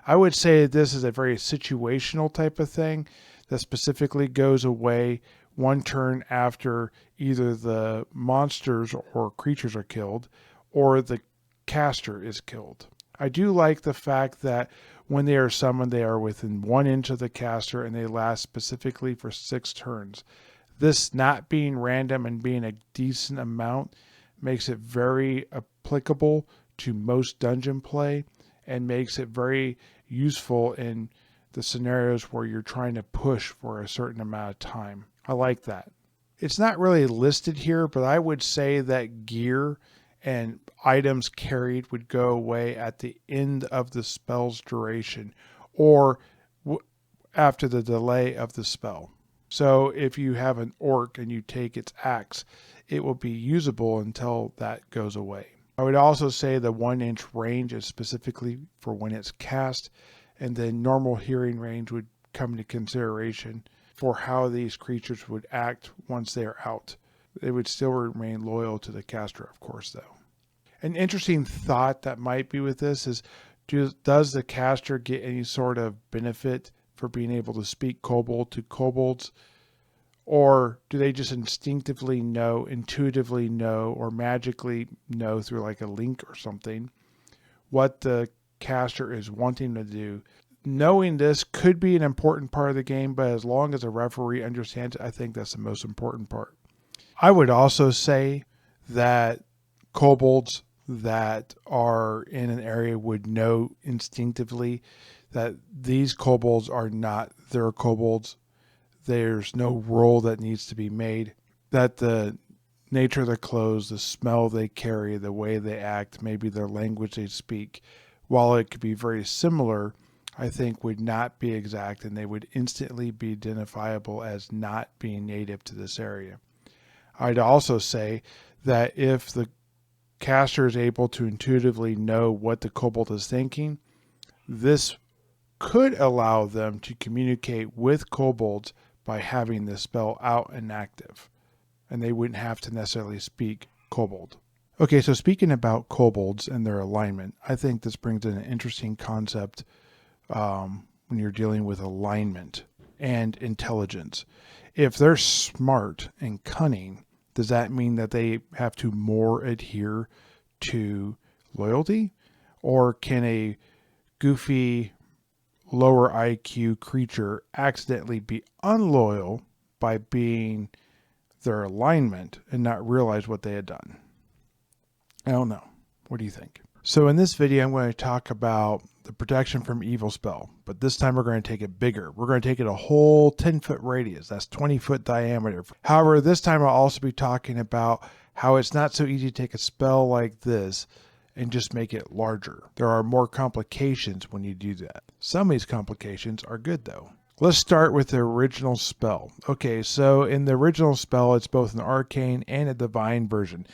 I would say that this is a very situational type of thing that specifically goes away one turn after either the monsters or creatures are killed or the caster is killed. I do like the fact that when they are summoned, they are within 1 inch of the caster and they last specifically for 6 turns. This not being random and being a decent amount makes it very applicable to most dungeon play, and makes it very useful in the scenarios where you're trying to push for a certain amount of time. I like that. It's not really listed here, but I would say that gear and items carried would go away at the end of the spell's duration, or after the delay of the spell. So if you have an orc and you take its axe, it will be usable until that goes away. I would also say the 1-inch range is specifically for when it's cast, and then normal hearing range would come into consideration for how these creatures would act once they are out. They would still remain loyal to the caster, of course, though. An interesting thought that might be with this is, does the caster get any sort of benefit for being able to speak kobold to kobolds? Or do they just instinctively know, intuitively know, or magically know through like a link or something what the caster is wanting to do? Knowing this could be an important part of the game, but as long as a referee understands it, I think that's the most important part. I would also say that kobolds that are in an area would know instinctively that these kobolds are not their kobolds. There's no role that needs to be made, that the nature of their clothes, the smell they carry, the way they act, maybe their language they speak, while it could be very similar, I think would not be exact, and they would instantly be identifiable as not being native to this area. I'd also say that if the caster is able to intuitively know what the kobold is thinking, this could allow them to communicate with kobolds by having this spell out and active, and they wouldn't have to necessarily speak kobold. Okay, so speaking about kobolds and their alignment, I think this brings in an interesting concept when you're dealing with alignment and intelligence. If they're smart and cunning, does that mean that they have to more adhere to loyalty? Or can a goofy, lower IQ creature accidentally be unloyal by being their alignment and not realize what they had done? I don't know. What do you think? So in this video, I'm going to talk about the protection from evil spell, but this time we're going to take it bigger. We're going to take it a whole 10-foot radius. That's 20-foot diameter. However, this time I'll also be talking about how it's not so easy to take a spell like this and just make it larger. There are more complications when you do that. Some of these complications are good though. Let's start with the original spell. Okay, so in the original spell, it's both an arcane and a divine version.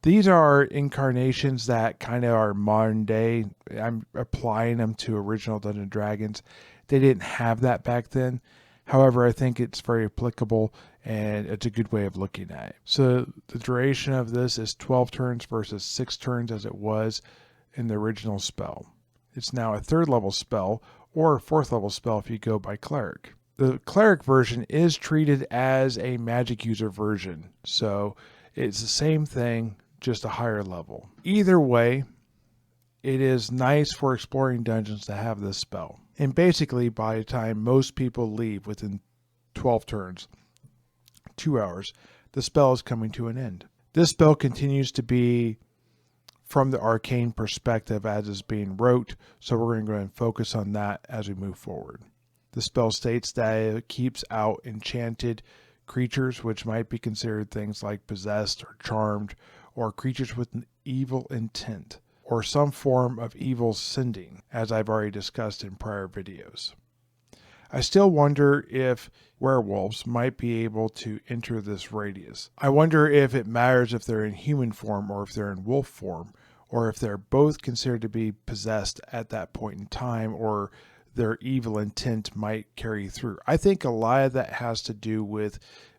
These are incarnations that kind of are modern day. I'm applying them to original Dungeons & Dragons. They didn't have that back then. However, I think it's very applicable and it's a good way of looking at it. So the duration of this is 12 turns versus 6 turns as it was in the original spell. It's now a 3rd level spell or a 4th level spell if you go by cleric. The cleric version is treated as a magic user version. So it's the same thing, just a higher level. Either way, it is nice for exploring dungeons to have this spell. And basically, by the time most people leave within 12 turns, 2 hours, the spell is coming to an end. This spell continues to be from the arcane perspective as is being wrote, so we're going to go ahead and focus on that as we move forward. The spell states that it keeps out enchanted creatures, which might be considered things like possessed or charmed, or creatures with an evil intent, or some form of evil sending, as I've already discussed in prior videos. I still wonder if werewolves might be able to enter this radius. I wonder if it matters if they're in human form or if they're in wolf form, or if they're both considered to be possessed at that point in time, or their evil intent might carry through. I think a lot of that has to do with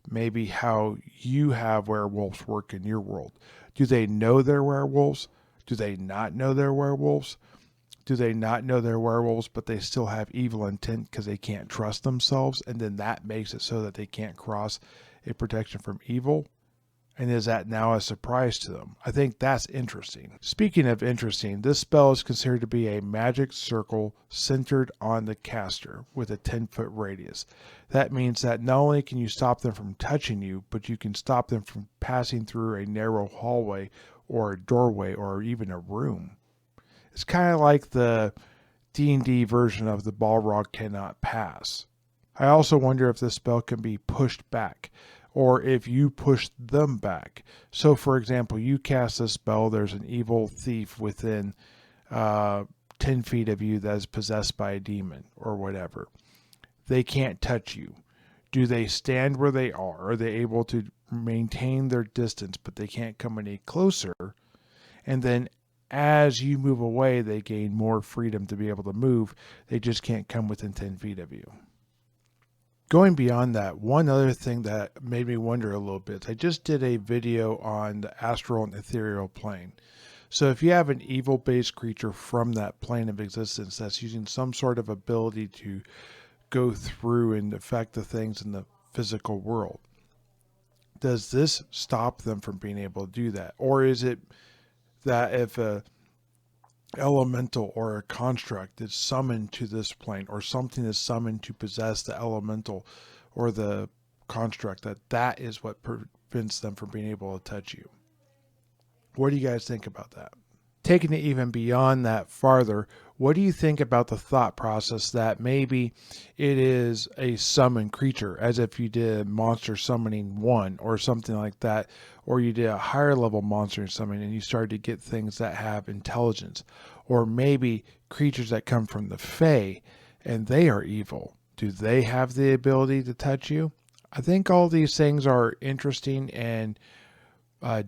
maybe how you have werewolves work in your world. Do they know they're werewolves? Do they not know they're werewolves? Do they not know they're werewolves, but they still have evil intent because they can't trust themselves, and then that makes it so that they can't cross a protection from evil? And is that now a surprise to them? I think that's interesting. Speaking of interesting, this spell is considered to be a magic circle centered on the caster with a 10-foot radius. That means that not only can you stop them from touching you, but you can stop them from passing through a narrow hallway or a doorway or even a room. It's kind of like the D&D version of the Balrog cannot pass. I also wonder if this spell can be pushed back, or if you push them back. So for example, you cast this spell, there's an evil thief within 10 feet of you that is possessed by a demon or whatever. They can't touch you. Do they stand where they are? Are they able to maintain their distance, but they can't come any closer? And then as you move away, they gain more freedom to be able to move. They just can't come within 10 feet of you. Going beyond that, one other thing that made me wonder a little bit, I just did a video on the astral and ethereal plane. So if you have an evil-based creature from that plane of existence that's using some sort of ability to go through and affect the things in the physical world, does this stop them from being able to do that? Or is it that if a elemental or a construct is summoned to this plane, or something is summoned to possess the elemental or the construct, that is what prevents them from being able to touch you? What do you guys think about that? Taking it even beyond that farther, what do you think about the thought process that maybe it is a summoned creature, as if you did monster summoning 1 or something like that, or you did a higher level monster summoning and you started to get things that have intelligence, or maybe creatures that come from the Fae and they are evil. Do they have the ability to touch you? I think all these things are interesting and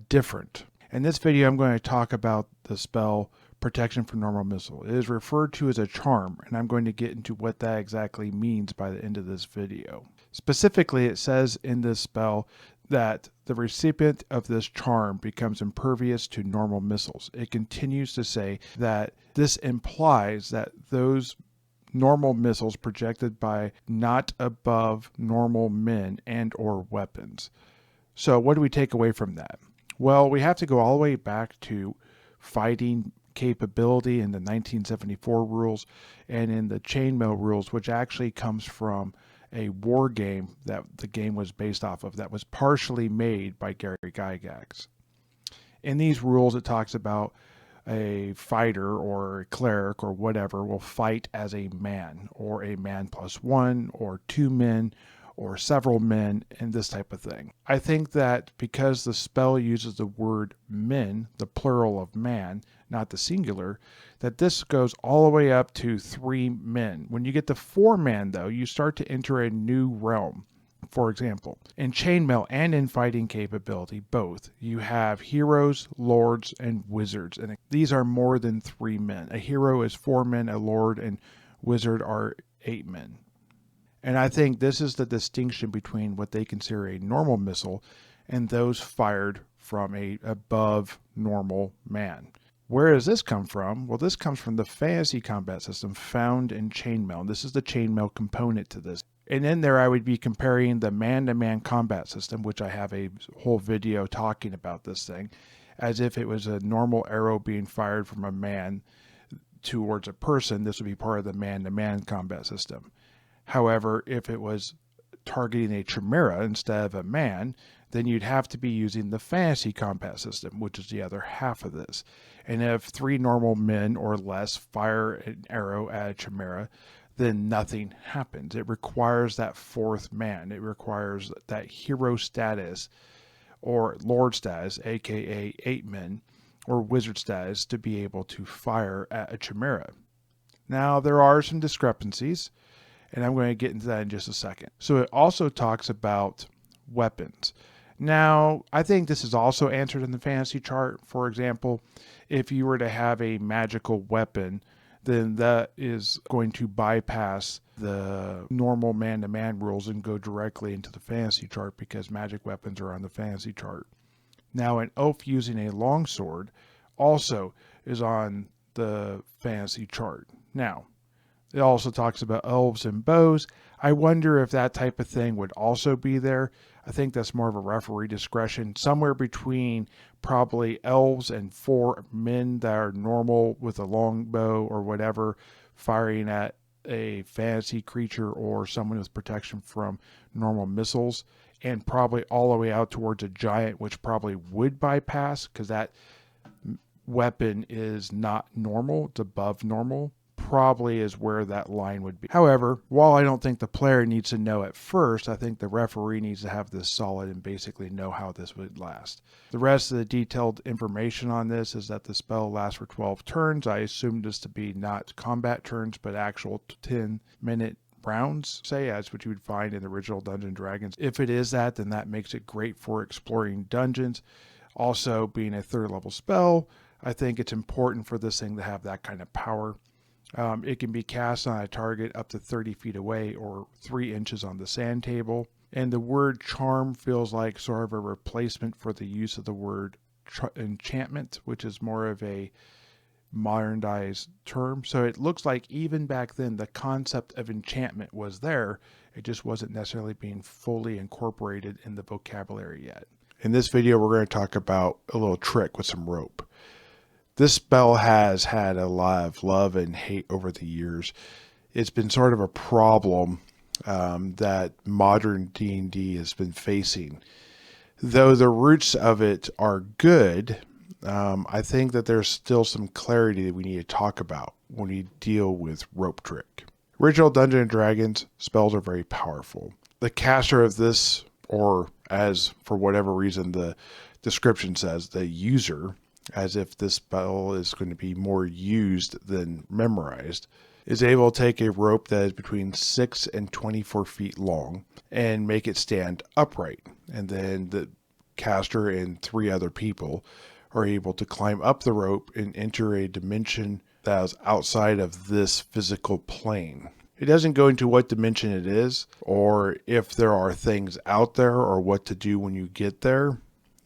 different. In this video, I'm going to talk about the spell Protection from Normal Missile. It is referred to as a charm, and I'm going to get into what that exactly means by the end of this video. Specifically, it says in this spell that the recipient of this charm becomes impervious to normal missiles. It continues to say that this implies that those normal missiles projected by not above normal men and or weapons. So what do we take away from that? Well, we have to go all the way back to fighting capability in the 1974 rules and in the chainmail rules, which actually comes from a war game that the game was based off of that was partially made by Gary Gygax. In these rules, it talks about a fighter or a cleric or whatever will fight as a man, or a man plus 1, or 2 men, or several men, and this type of thing. I think that because the spell uses the word men, the plural of man, not the singular, that this goes all the way up to 3 men. When you get to 4 man, though, you start to enter a new realm. For example, in chainmail and in fighting capability, both, you have heroes, lords, and wizards, and these are more than 3 men. A hero is 4 men, a lord and wizard are 8 men. And I think this is the distinction between what they consider a normal missile and those fired from a above normal man. Where does this come from? Well, this comes from the fantasy combat system found in chainmail. And this is the chainmail component to this. And in there, I would be comparing the man-to-man combat system, which I have a whole video talking about this thing, as if it was a normal arrow being fired from a man towards a person. This would be part of the man-to-man combat system. However, if it was targeting a chimera instead of a man, then you'd have to be using the fantasy combat system, which is the other half of this. And if 3 normal men or less fire an arrow at a chimera, then nothing happens. It requires that 4th man. It requires that hero status or lord status, aka 8 men, or wizard status to be able to fire at a chimera. Now, there are some discrepancies, and I'm going to get into that in just a second. So it also talks about weapons. Now, I think this is also answered in the fantasy chart. For example, if you were to have a magical weapon, then that is going to bypass the normal man-to-man rules and go directly into the fantasy chart because magic weapons are on the fantasy chart. Now, an elf using a longsword also is on the fantasy chart. Now, it also talks about elves and bows. I wonder if that type of thing would also be there. I think that's more of a referee discretion. Somewhere between probably elves and 4 men that are normal with a longbow or whatever, firing at a fantasy creature or someone with protection from normal missiles, and probably all the way out towards a giant, which probably would bypass, because that weapon is not normal, it's above normal, probably is where that line would be. However, while I don't think the player needs to know at first, I think the referee needs to have this solid and basically know how this would last. The rest of the detailed information on this is that the spell lasts for 12 turns. I assume this to be not combat turns, but actual 10-minute rounds, say, as what you would find in the original Dungeons & Dragons. If it is that, then that makes it great for exploring dungeons. Also, being a third level spell, I think it's important for this thing to have that kind of power. It can be cast on a target up to 30 feet away or 3 inches on the sand table. And the word charm feels like sort of a replacement for the use of the word enchantment, which is more of a modernized term. So it looks like even back then the concept of enchantment was there. It just wasn't necessarily being fully incorporated in the vocabulary yet. In this video, we're going to talk about a little trick with some rope. This spell has had a lot of love and hate over the years. It's been sort of a problem that modern D&D has been facing. Though the roots of it are good, I think that there's still some clarity that we need to talk about when we deal with rope trick. Original Dungeons & Dragons spells are very powerful. The caster of this, or as for whatever reason the description says, the user, as if this spell is going to be more used than memorized, is able to take a rope that is between 6 and 24 feet long and make it stand upright. And then the caster and 3 other people are able to climb up the rope and enter a dimension that is outside of this physical plane. It doesn't go into what dimension it is, or if there are things out there, or what to do when you get there.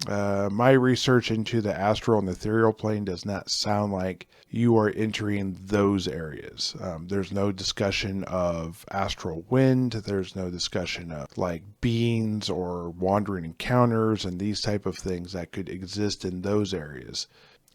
My research into the astral and ethereal plane does not sound like you are entering those areas. There's no discussion of astral wind. There's no discussion of like beings or wandering encounters and these type of things that could exist in those areas.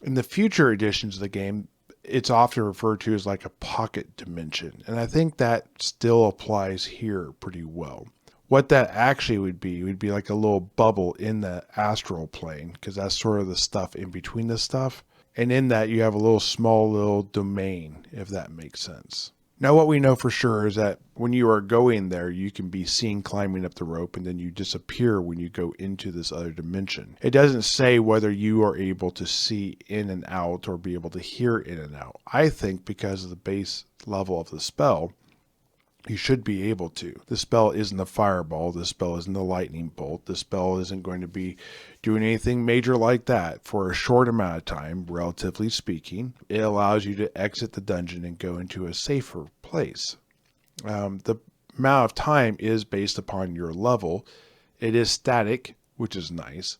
In the future editions of the game, it's often referred to as like a pocket dimension. And I think that still applies here pretty well. What that actually would be like a little bubble in the astral plane, because that's sort of the stuff in between the stuff. And in that you have a little small little domain, if that makes sense. Now what we know for sure is that when you are going there, you can be seen climbing up the rope and then you disappear when you go into this other dimension. It doesn't say whether you are able to see in and out or be able to hear in and out. I think because of the base level of the spell, you should be able to. The spell isn't a fireball. The spell isn't a lightning bolt. The spell isn't going to be doing anything major like that for a short amount of time, relatively speaking. It allows you to exit the dungeon and go into a safer place. The amount of time is based upon your level. It is static, which is nice,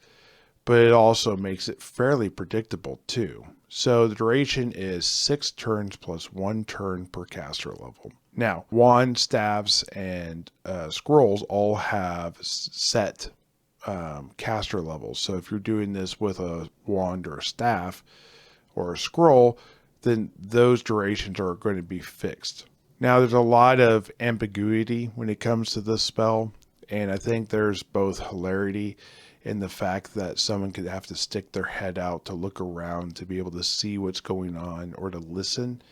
but it also makes it fairly predictable too. So the duration is 6 turns plus 1 turn per caster level. Now, wands, staves, and scrolls all have set caster levels. So if you're doing this with a wand or a staff or a scroll, then those durations are going to be fixed. Now, there's a lot of ambiguity when it comes to this spell, and I think there's both hilarity in the fact that someone could have to stick their head out to look around to be able to see what's going on or to listen.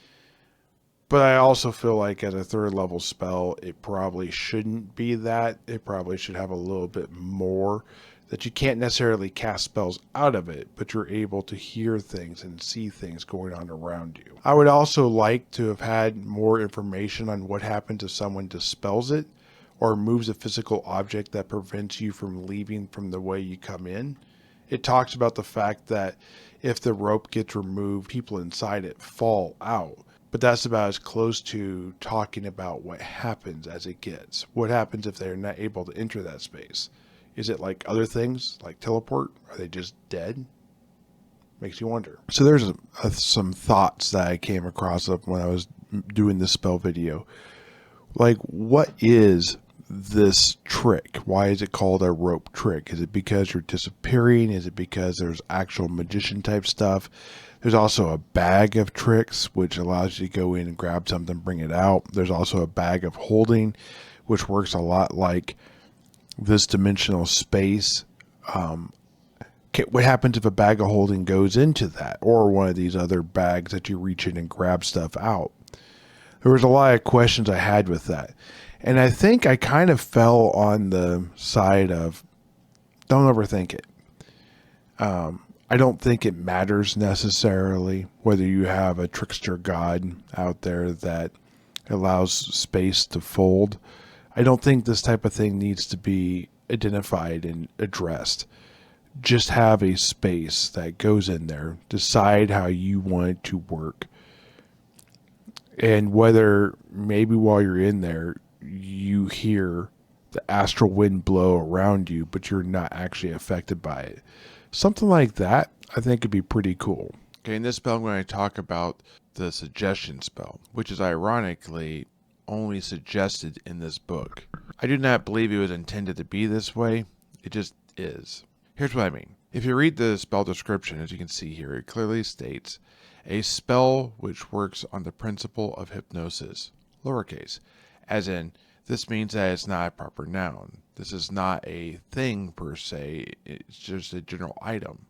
But I also feel like as a third level spell, it probably shouldn't be that. It probably should have a little bit more, that you can't necessarily cast spells out of it, but you're able to hear things and see things going on around you. I would also like to have had more information on what happens if someone dispels it or moves a physical object that prevents you from leaving from the way you come in. It talks about the fact that if the rope gets removed, people inside it fall out. But that's about as close to talking about what happens as it gets. What happens if they're not able to enter that space? Is it like other things, like teleport? Are they just dead? Makes you wonder. So there's some thoughts that I came across when I was doing this spell video. Like, what is this trick? Why is it called a rope trick? Is it because you're disappearing? Is it because there's actual magician type stuff? There's also a bag of tricks, which allows you to go in and grab something, bring it out. There's also a bag of holding, which works a lot like this dimensional space. Okay, what happens if a bag of holding goes into that, or one of these other bags that you reach in and grab stuff out? There was a lot of questions I had with that. And I think I kind of fell on the side of don't overthink it. I don't think it matters necessarily whether you have a trickster god out there that allows space to fold. I don't think this type of thing needs to be identified and addressed. Just have a space that goes in there. Decide how you want it to work. And whether maybe while you're in there, you hear the astral wind blow around you, but you're not actually affected by it. Something like that, I think, would be pretty cool. Okay, in this spell, I'm going to talk about the suggestion spell, which is ironically only suggested in this book. I do not believe it was intended to be this way. It just is. Here's what I mean. If you read the spell description, as you can see here, it clearly states, a spell which works on the principle of hypnosis, lowercase, as in, this means that it's not a proper noun. This is not a thing per se, it's just a general item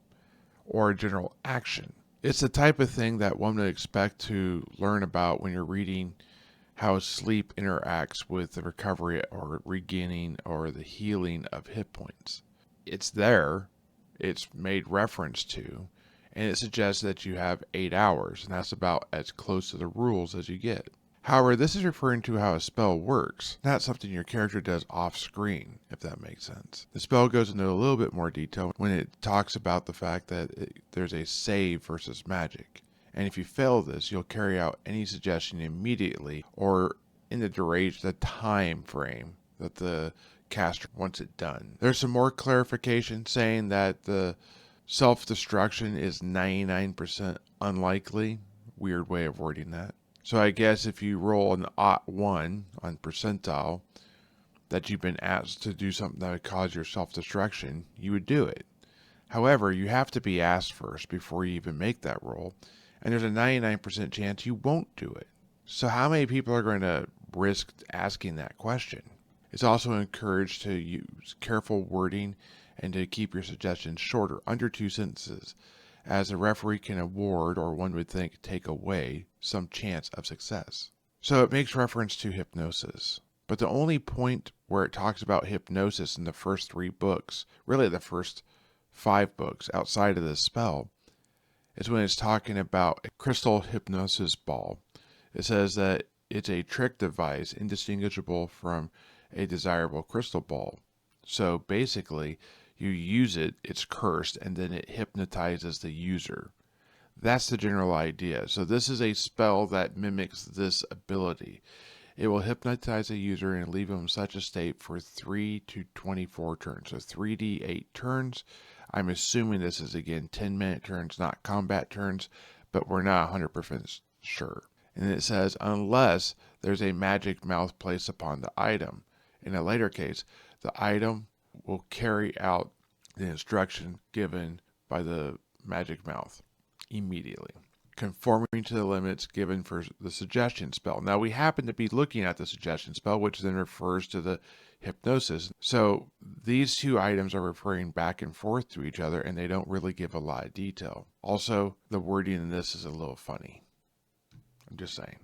or a general action. It's the type of thing that one would expect to learn about when you're reading how sleep interacts with the recovery or regaining or the healing of hit points. It's there, it's made reference to, and it suggests that you have 8 hours, and that's about as close to the rules as you get. However, this is referring to how a spell works, not something your character does off screen, if that makes sense. The spell goes into a little bit more detail when it talks about the fact that there's a save versus magic. And if you fail this, you'll carry out any suggestion immediately or in the duration, the time frame that the caster wants it done. There's some more clarification saying that the self-destruction is 99% unlikely. Weird way of wording that. So I guess if you roll an +1 on percentile that you've been asked to do something that would cause your self-destruction, you would do it. However, you have to be asked first before you even make that roll, and there's a 99% chance you won't do it. So how many people are going to risk asking that question? It's also encouraged to use careful wording and to keep your suggestions shorter, under 2 sentences, as the referee can award, or one would think take away, some chance of success. So it makes reference to hypnosis. But the only point where it talks about hypnosis in the first 3 books, really the first 5 books outside of this spell, is when it's talking about a crystal hypnosis ball. It says that it's a trick device indistinguishable from a desirable crystal ball. So basically, you use it, it's cursed, and then it hypnotizes the user. That's the general idea. So this is a spell that mimics this ability. It will hypnotize a user and leave them in such a state for 3 to 24 turns. So 3d8 turns. I'm assuming this is, again, 10-minute turns, not combat turns, but we're not 100% sure. And it says, unless there's a magic mouth placed upon the item. In a later case, the item will carry out the instruction given by the magic mouth immediately, conforming to the limits given for the suggestion spell. Now, we happen to be looking at the suggestion spell, which then refers to the hypnosis. So these 2 items are referring back and forth to each other, and they don't really give a lot of detail. Also, the wording in this is a little funny. I'm just saying.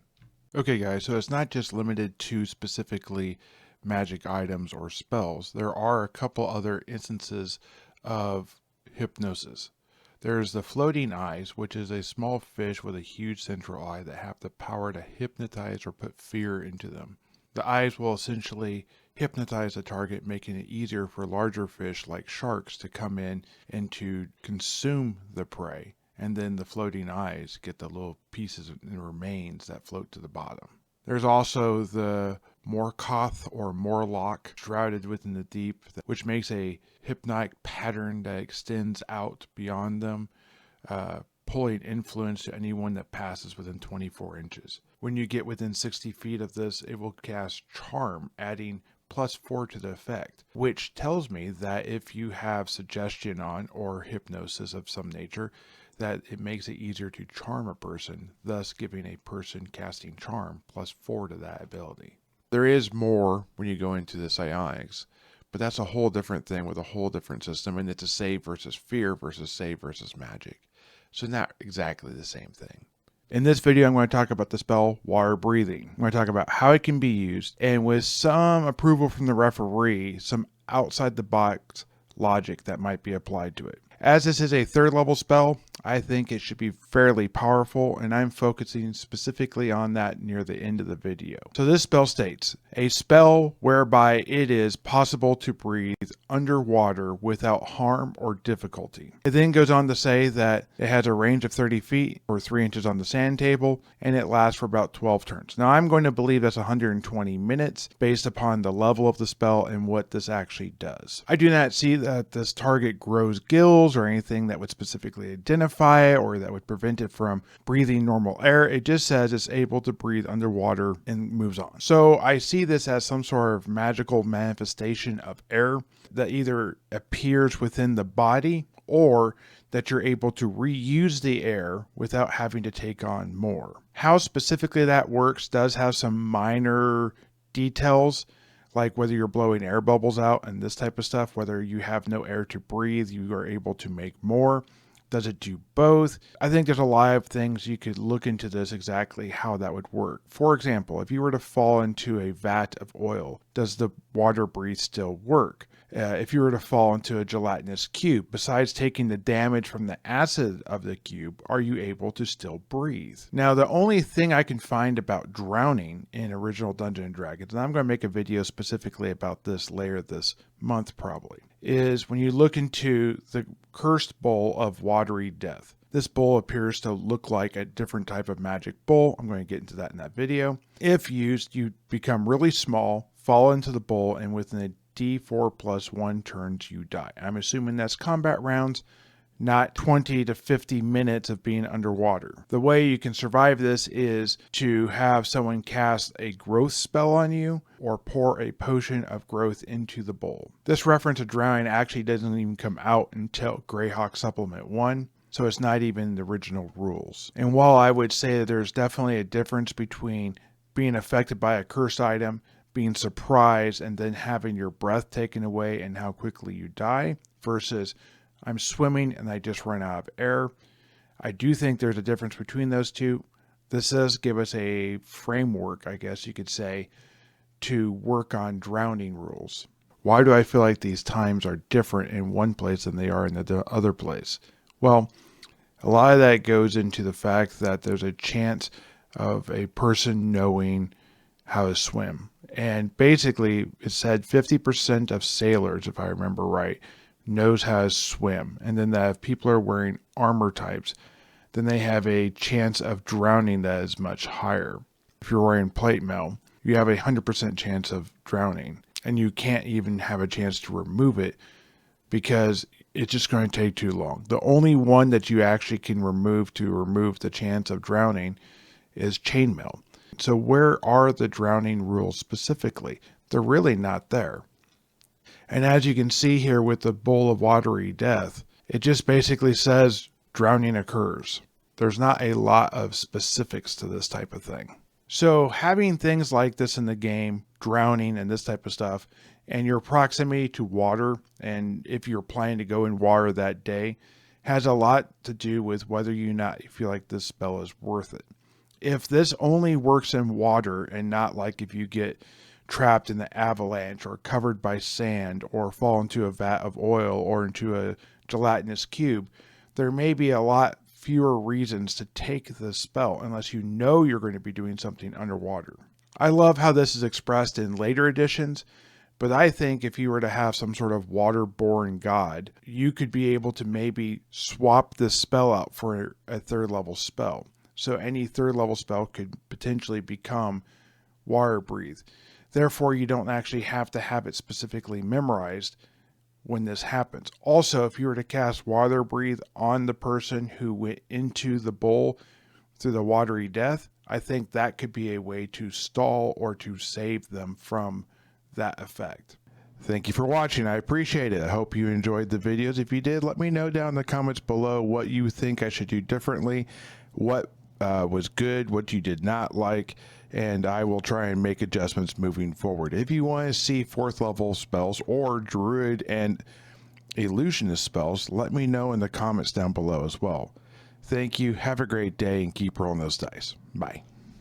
Okay, guys, so it's not just limited to specifically magic items or spells. There are a couple other instances of hypnosis. There's the floating eyes, which is a small fish with a huge central eye that have the power to hypnotize or put fear into them. The eyes will essentially hypnotize the target, making it easier for larger fish like sharks to come in and to consume the prey. And then the floating eyes get the little pieces and remains that float to the bottom. There's also the Morkoth or Morlock, shrouded within the deep, which makes a hypnotic pattern that extends out beyond them, pulling influence to anyone that passes within 24 inches. When you get within 60 feet of this, it will cast Charm, adding +4 to the effect, which tells me that if you have suggestion on or hypnosis of some nature, that it makes it easier to charm a person, thus giving a person casting charm +4 to that ability. There is more when you go into the psionics, but that's a whole different thing with a whole different system, and it's a save versus fear versus save versus magic. So not exactly the same thing. In this video, I'm going to talk about the spell Water Breathing. I'm going to talk about how it can be used, and with some approval from the referee, some outside the box logic that might be applied to it. As this is a third level spell, I think it should be fairly powerful, and I'm focusing specifically on that near the end of the video. So this spell states, a spell whereby it is possible to breathe underwater without harm or difficulty. It then goes on to say that it has a range of 30 feet or 3 inches on the sand table, and it lasts for about 12 turns. Now I'm going to believe that's 120 minutes based upon the level of the spell and what this actually does. I do not see that this target grows gills or anything that would specifically identify it or that would prevent it from breathing normal air. It just says it's able to breathe underwater and moves on. So I see this as some sort of magical manifestation of air that either appears within the body or that you're able to reuse the air without having to take on more. How specifically that works does have some minor details, like whether you're blowing air bubbles out and this type of stuff, whether you have no air to breathe, you are able to make more. Does it do both? I think there's a lot of things you could look into this exactly how that would work. For example, if you were to fall into a vat of oil, does the water breathe still work? If you were to fall into a gelatinous cube, besides taking the damage from the acid of the cube, are you able to still breathe? Now, the only thing I can find about drowning in original Dungeons & Dragons, and I'm going to make a video specifically about this later this month probably, is when you look into the cursed bowl of watery death. This bowl appears to look like a different type of magic bowl. I'm going to get into that in that video. If used, you become really small, fall into the bowl, and within a D4+1 turns you die. I'm assuming that's combat rounds, not 20 to 50 minutes of being underwater. The way you can survive this is to have someone cast a growth spell on you or pour a potion of growth into the bowl. This reference to drowning actually doesn't even come out until Greyhawk Supplement 1. So it's not even the original rules. And while I would say that there's definitely a difference between being affected by a cursed item, being surprised, and then having your breath taken away and how quickly you die, versus I'm swimming and I just run out of air. I do think there's a difference between those two. This does give us a framework, I guess you could say, to work on drowning rules. Why do I feel like these times are different in one place than they are in the other place? Well, a lot of that goes into the fact that there's a chance of a person knowing how to swim. And basically, it said 50% of sailors, if I remember right, knows how to swim. And then that if people are wearing armor types, then they have a chance of drowning that is much higher. If you're wearing plate mail, you have a 100% chance of drowning. And you can't even have a chance to remove it because it's just going to take too long. The only one that you actually can remove to remove the chance of drowning is chainmail. So where are the drowning rules specifically? They're really not there. And as you can see here with the bowl of watery death, it just basically says drowning occurs. There's not a lot of specifics to this type of thing. So having things like this in the game, drowning and this type of stuff, and your proximity to water, and if you're planning to go in water that day, has a lot to do with whether you not feel like this spell is worth it. If this only works in water and not like if you get trapped in the avalanche or covered by sand or fall into a vat of oil or into a gelatinous cube, there may be a lot fewer reasons to take this spell unless you know you're going to be doing something underwater. I love how this is expressed in later editions, but I think if you were to have some sort of waterborne god, you could be able to maybe swap this spell out for a third level spell. So any third level spell could potentially become water breathe. Therefore, you don't actually have to have it specifically memorized when this happens. Also, if you were to cast water breathe on the person who went into the bowl through the watery death, I think that could be a way to stall or to save them from that effect. Thank you for watching. I appreciate it. I hope you enjoyed the videos. If you did, let me know down in the comments below what you think I should do differently, what was good, what you did not like, and I will try and make adjustments moving forward. If you want to see 4th level spells or Druid and Illusionist spells, let me know in the comments down below as well. Thank you, have a great day, and keep rolling those dice. Bye.